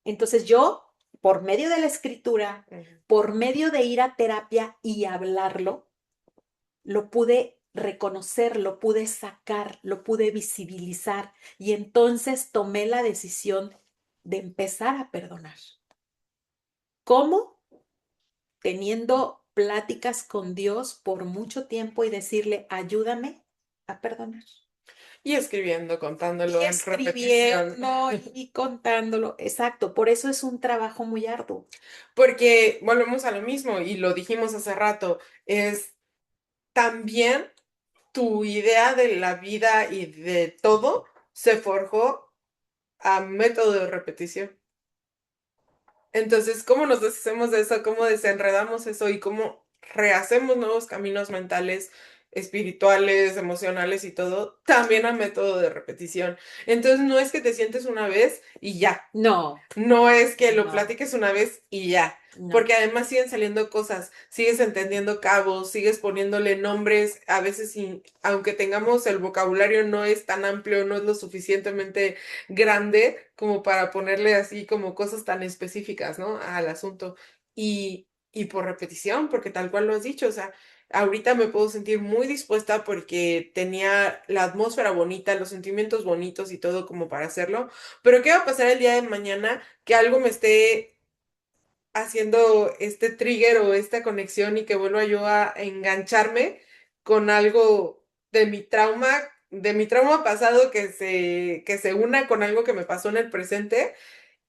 Entonces yo, por medio de la escritura, ujú, por medio de ir a terapia y hablarlo, lo pude reconocer, lo pude sacar, lo pude visibilizar y entonces tomé la decisión de empezar a perdonar. ¿Cómo? teniendo pláticas con Dios por mucho tiempo y decirle, ayúdame a perdonar. Y escribiendo, Y contándolo en repetición. escribiendo y contándolo. Exacto, por eso es un trabajo muy arduo. Porque volvemos a lo mismo y lo dijimos hace rato, es también tu idea de la vida y de todo se forjó a método de repetición. Entonces, ¿cómo nos deshacemos de eso? ¿Cómo desenredamos eso? ¿Y cómo rehacemos nuevos caminos mentales, espirituales, emocionales y todo? También a método de repetición. Entonces, no es que te sientes una vez y ya. No, No es que lo no, platiques una vez y ya, no. porque además siguen saliendo cosas, sigues entendiendo cabos, sigues poniéndole nombres, a veces aunque tengamos el vocabulario no es tan amplio, no es lo suficientemente grande como para ponerle así como cosas tan específicas, ¿no? Al asunto. Y por repetición, porque tal cual lo has dicho, o sea, ahorita me puedo sentir muy dispuesta porque tenía la atmósfera bonita, los sentimientos bonitos y todo como para hacerlo. Pero ¿qué va a pasar el día de mañana que algo me esté haciendo este trigger o esta conexión y que vuelva yo a engancharme con algo de mi trauma pasado que se una con algo que me pasó en el presente?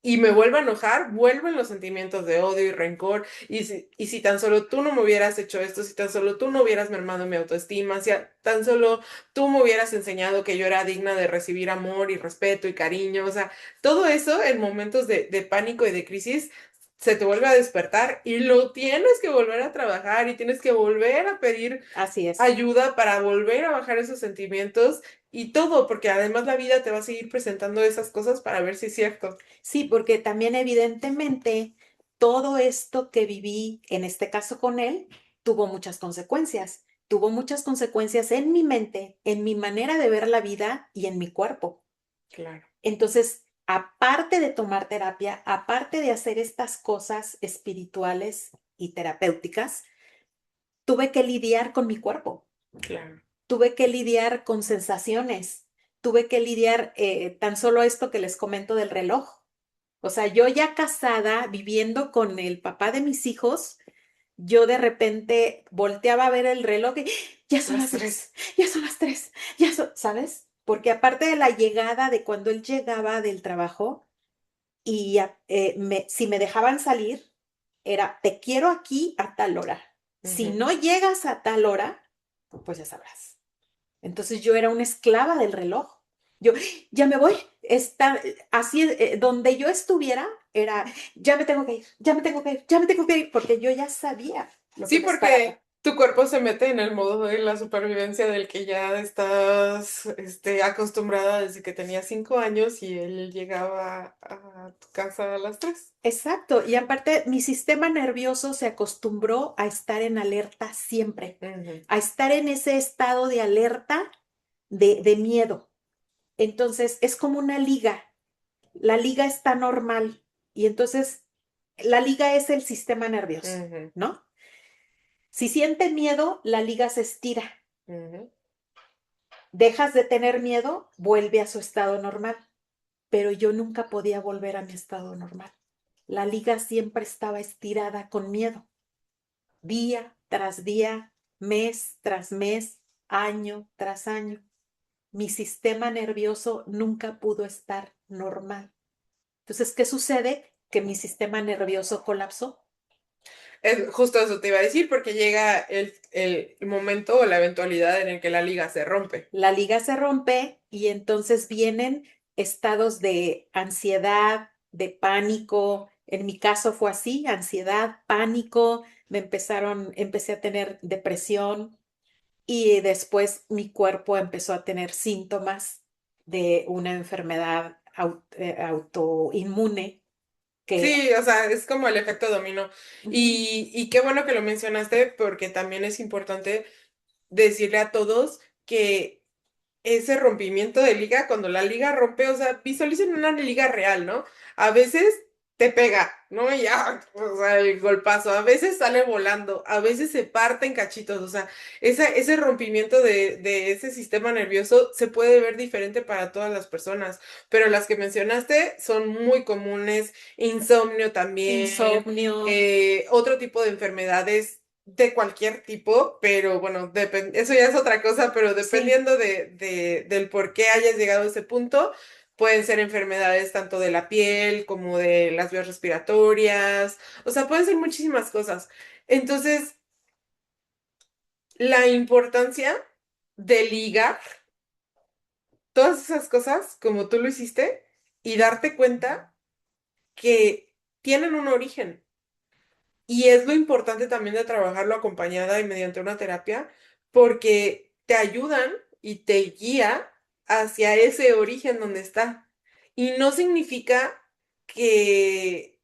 Y me vuelvo a enojar, vuelven los sentimientos de odio y rencor. Y si tan solo tú no me hubieras hecho esto, si tan solo tú no hubieras mermado mi autoestima, si tan solo tú me hubieras enseñado que yo era digna de recibir amor y respeto y cariño, o sea, todo eso en momentos de pánico y de crisis se te vuelve a despertar y lo tienes que volver a trabajar y tienes que volver a pedir Así es. ayuda para volver a bajar esos sentimientos y todo, porque además la vida te va a seguir presentando esas cosas para ver si es cierto. Sí, porque también evidentemente todo esto que viví, en este caso con él, tuvo muchas consecuencias. Tuvo muchas consecuencias en mi mente, en mi manera de ver la vida y en mi cuerpo. Claro. Entonces, aparte de tomar terapia, aparte de hacer estas cosas espirituales y terapéuticas, tuve que lidiar con mi cuerpo, Claro. tuve que lidiar con sensaciones, tuve que lidiar tan solo esto que les comento del reloj. O sea, yo ya casada, viviendo con el papá de mis hijos, yo de repente volteaba a ver el reloj y ya son Las las 10, tres. ya son las 3, ya son, ¿sabes? Porque aparte de la llegada, de cuando él llegaba del trabajo y si me dejaban salir, era, te quiero aquí a tal hora. Si Ujú. no llegas a tal hora, pues ya sabrás. Entonces yo era una esclava del reloj. Yo, ya me voy, está, así, donde yo estuviera, era, ya me tengo que ir, ya me tengo que ir, ya me tengo que ir, porque yo ya sabía lo que Sí, me esperaba. porque tu cuerpo se mete en el modo de la supervivencia del que ya estás, acostumbrada desde que tenías 5 años y él llegaba a tu casa a las 3. Exacto, y aparte mi sistema nervioso se acostumbró a estar en alerta siempre, Ujú. a estar en ese estado de alerta de miedo. Entonces es como una liga, la liga está normal y entonces la liga es el sistema nervioso, Ujú. ¿no? Si siente miedo, la liga se estira. Ujú. Dejas de tener miedo, vuelve a su estado normal. Pero yo nunca podía volver a mi estado normal. La liga siempre estaba estirada con miedo, día tras día, mes tras mes, año tras año. Mi sistema nervioso nunca pudo estar normal. Entonces, ¿qué sucede? Que mi sistema nervioso colapsó. Justo eso te iba a decir, porque llega el momento o la eventualidad en el que la liga se rompe. La liga se rompe y entonces vienen estados de ansiedad, de pánico. En mi caso fue así, ansiedad, pánico, empecé a tener depresión y después mi cuerpo empezó a tener síntomas de una enfermedad autoinmune que Sí, o sea, es como el efecto dominó. ujú, Y qué bueno que lo mencionaste, porque también es importante decirle a todos que ese rompimiento de liga, cuando la liga rompe, o sea, visualicen una liga real, ¿no? A veces te pega, ¿no? Y ya, o sea, el golpazo. A veces sale volando, a veces se parte en cachitos. O sea, ese rompimiento de ese sistema nervioso se puede ver diferente para todas las personas, pero las que mencionaste son muy comunes. Insomnio también, Insomnio, otro tipo de enfermedades de cualquier tipo, pero bueno, eso ya es otra cosa, pero sí, dependiendo del por qué hayas llegado a ese punto. Pueden ser enfermedades tanto de la piel como de las vías respiratorias, o sea, pueden ser muchísimas cosas. Entonces, la importancia de ligar todas esas cosas como tú lo hiciste y darte cuenta que tienen un origen. Y es lo importante también de trabajarlo acompañada y mediante una terapia, porque te ayudan y te guía hacia ese origen donde está. Y no significa que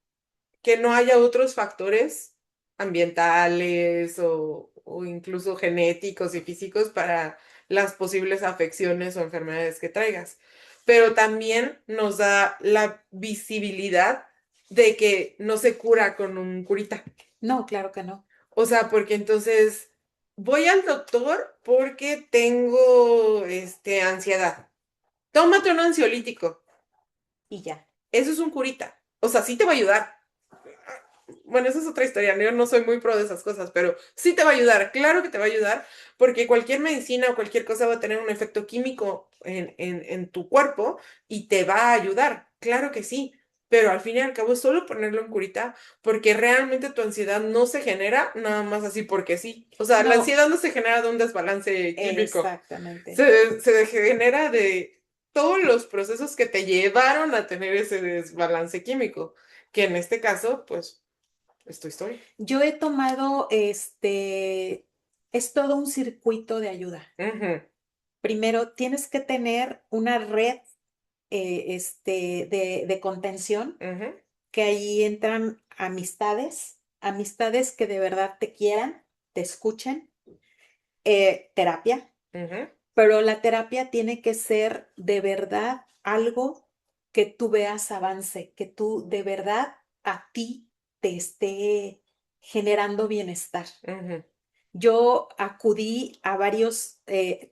que no haya otros factores ambientales o incluso genéticos y físicos para las posibles afecciones o enfermedades que traigas. Pero también nos da la visibilidad de que no se cura con un curita. no, claro que no. O sea, porque entonces voy al doctor porque tengo ansiedad. Tómate un ansiolítico. Y ya. Eso es un curita. O sea, sí te va a ayudar. Bueno, esa es otra historia, ¿no? Yo no soy muy pro de esas cosas, pero sí te va a ayudar, claro que te va a ayudar, porque cualquier medicina o cualquier cosa va a tener un efecto químico en tu cuerpo y te va a ayudar, claro que sí, pero al fin y al cabo es solo ponerlo en curita, porque realmente tu ansiedad no se genera nada más así porque sí. O sea, la No, ansiedad no se genera de un desbalance químico, exactamente. se genera de todos los procesos que te llevaron a tener ese desbalance químico, que en este caso, pues es tu historia. Yo he tomado, es todo un circuito de ayuda. Ujú, Primero, tienes que tener una red, de contención, ujú, que ahí entran amistades, amistades que de verdad te quieran, te escuchen, terapia, ujú, pero la terapia tiene que ser de verdad algo que tú veas avance, que tú de verdad a ti te esté generando bienestar. ujú, Yo acudí a varios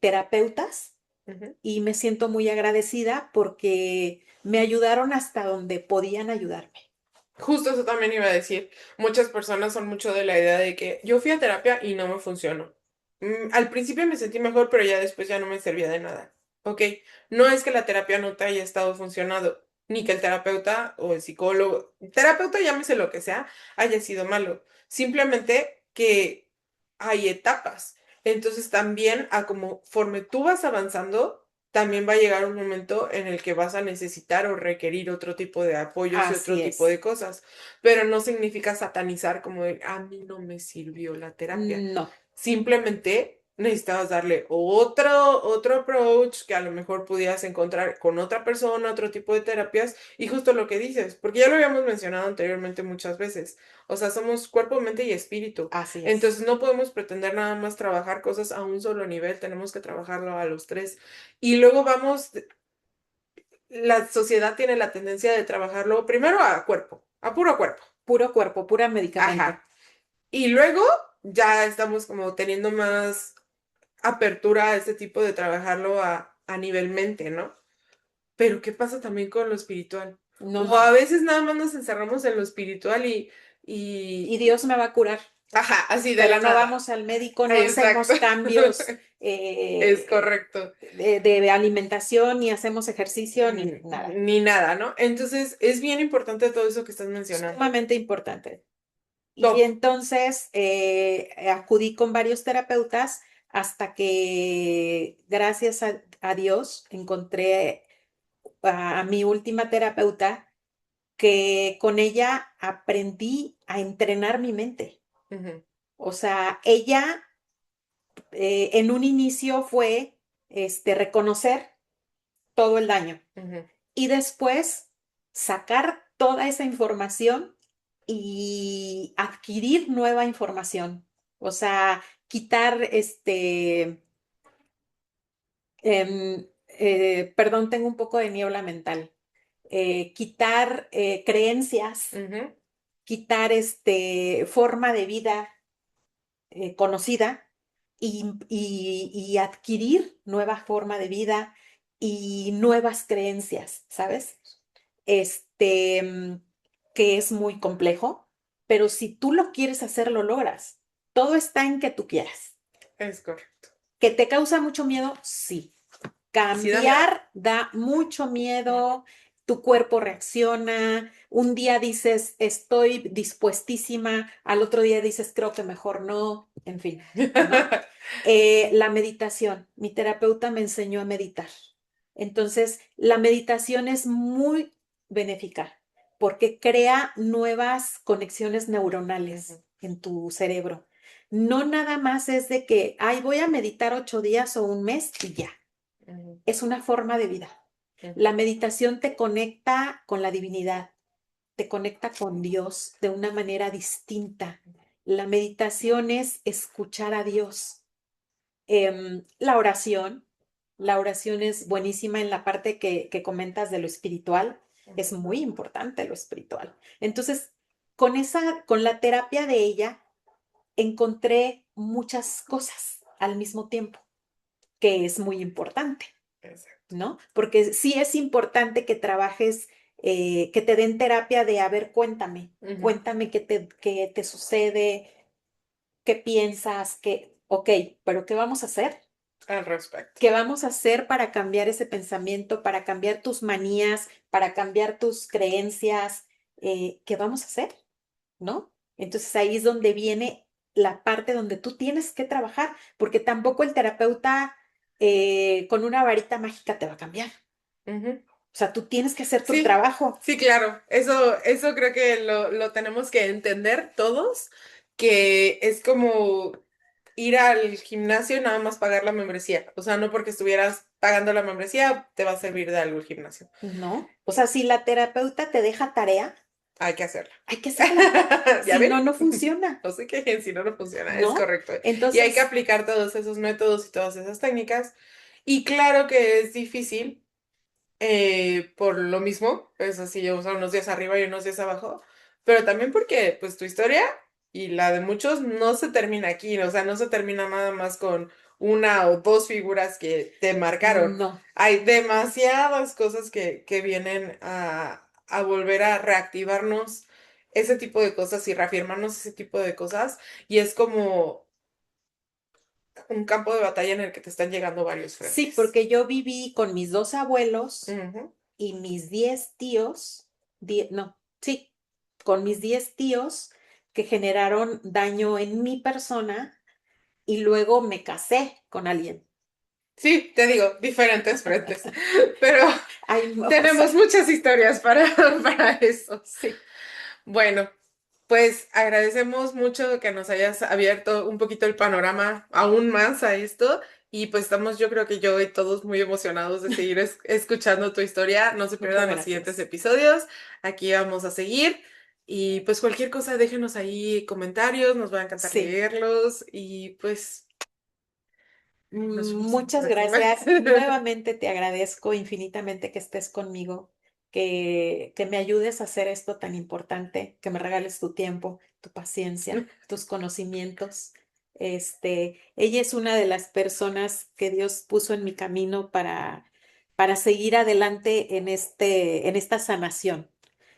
terapeutas ujú. y me siento muy agradecida porque me ayudaron hasta donde podían ayudarme. Justo eso también iba a decir. Muchas personas son mucho de la idea de que yo fui a terapia y no me funcionó. Al principio me sentí mejor, pero ya después ya no me servía de nada. Ok, no es que la terapia no te haya estado funcionando, ni que el terapeuta o el psicólogo, terapeuta, llámese lo que sea, haya sido malo. Simplemente que hay etapas. Entonces también a conforme tú vas avanzando, también va a llegar un momento en el que vas a necesitar o requerir otro tipo de apoyos y otro Así tipo es. de cosas, pero no significa satanizar como de, a mí no me sirvió la terapia. No, Simplemente necesitabas darle otro approach que a lo mejor pudieras encontrar con otra persona, otro tipo de terapias, y justo lo que dices, porque ya lo habíamos mencionado anteriormente muchas veces. O sea, somos cuerpo, mente y espíritu. así es. Entonces no podemos pretender nada más trabajar cosas a un solo nivel, tenemos que trabajarlo a los tres. Y luego vamos, la sociedad tiene la tendencia de trabajarlo primero a cuerpo, a puro cuerpo. Puro cuerpo, pura medicamento. Ajá. Y luego ya estamos como teniendo más apertura a este tipo de trabajarlo a nivel mente, ¿no? Pero ¿qué pasa también con lo espiritual? No, O a no. veces nada más nos encerramos en lo espiritual Y y Dios me va a curar, ajá, así de pero la no nada. vamos al médico, no Exacto. hacemos cambios Es correcto. de alimentación, ni hacemos ejercicio, ni nada. Ni nada, ¿no? Entonces, es bien importante todo eso que estás mencionando. Sumamente importante. Y Top. entonces acudí con varios terapeutas hasta que, gracias a Dios, encontré a mi última terapeuta que con ella aprendí a entrenar mi mente. Ujú, O sea, ella en un inicio fue reconocer todo el daño ujú, y después sacar toda esa información y adquirir nueva información. O sea, quitar perdón, tengo un poco de niebla mental. quitar creencias, Ujú, quitar forma de vida conocida y adquirir nueva forma de vida y nuevas creencias, ¿sabes? Este, mm, que es muy complejo, pero si tú lo quieres hacer, lo logras. Todo está en que tú quieras. es correcto. ¿Que te causa mucho miedo? Sí. Sí da miedo. Cambiar da mucho miedo, tu cuerpo reacciona, un día dices estoy dispuestísima, al otro día dices creo que mejor no, en fin, ¿no? La meditación, mi terapeuta me enseñó a meditar. Entonces, la meditación es muy benéfica porque crea nuevas conexiones neuronales Ujú, en tu cerebro. No nada más es de que, ay, voy a meditar 8 días o un mes y ya, ujú, es una forma de vida. ujú. La meditación te conecta con la divinidad, te conecta con Dios de una manera distinta. La meditación es escuchar a Dios. La oración, la oración es buenísima en la parte que comentas de lo espiritual, es muy importante lo espiritual. Entonces, con la terapia de ella, encontré muchas cosas al mismo tiempo, que es muy importante. Exacto. ¿No? Porque sí es importante que trabajes, que te den terapia de, a ver, Ujú, cuéntame qué te sucede, qué piensas, ok, pero ¿qué vamos a hacer? al respecto. ¿Qué vamos a hacer para cambiar ese pensamiento, para cambiar tus manías, para cambiar tus creencias? ¿Qué vamos a hacer? ¿No? Entonces ahí es donde viene la parte donde tú tienes que trabajar, porque tampoco el terapeuta con una varita mágica te va a cambiar. Ujú. O sea, tú tienes que hacer tu Sí, trabajo. sí, claro. Eso creo que lo tenemos que entender todos, que es como ir al gimnasio y nada más pagar la membresía. O sea, no porque estuvieras pagando la membresía te va a servir de algo el gimnasio. No. O sea, si la terapeuta te deja tarea, Hay que hacerla. hay que hacerla. ¿Ya Si ven? no, no funciona, No sé qué, si no, no funciona. Es ¿no? correcto. Y hay que Entonces, aplicar todos esos métodos y todas esas técnicas. Y claro que es difícil por lo mismo, es así, o sea, unos días arriba y unos días abajo, pero también porque pues tu historia y la de muchos no se termina aquí, o sea, no se termina nada más con una o dos figuras que te marcaron. no. Hay demasiadas cosas que vienen a volver a reactivarnos ese tipo de cosas y reafirmarnos ese tipo de cosas, y es como un campo de batalla en el que te están llegando varios Sí, frentes. porque yo viví con mis 2 abuelos Ujú. y mis 10 tíos, no, sí, con mis 10 tíos que generaron daño en mi persona y luego me casé con alguien. Sí, te digo, diferentes frentes, pero Ay, o tenemos sea, muchas historias para eso. sí, Bueno, pues agradecemos mucho que nos hayas abierto un poquito el panorama aún más a esto, y pues estamos, yo creo que yo y todos muy emocionados de seguir escuchando tu historia. No se muchas pierdan los siguientes gracias. episodios, aquí vamos a seguir, y pues cualquier cosa déjenos ahí comentarios, nos va a encantar Sí. leerlos, y pues nos vemos en la Muchas próxima. gracias. Nuevamente te agradezco infinitamente que estés conmigo, que me ayudes a hacer esto tan importante, que me regales tu tiempo, tu paciencia, tus conocimientos. Ella es una de las personas que Dios puso en mi camino para seguir adelante en esta sanación.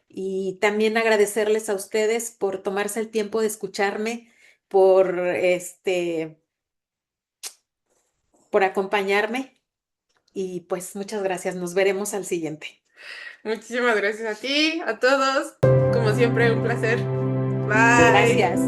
Y también agradecerles a ustedes por tomarse el tiempo de escucharme, por por acompañarme. Y pues muchas gracias. Nos veremos al siguiente. Muchísimas gracias a ti, a todos. Como siempre, un placer. Bye. Gracias.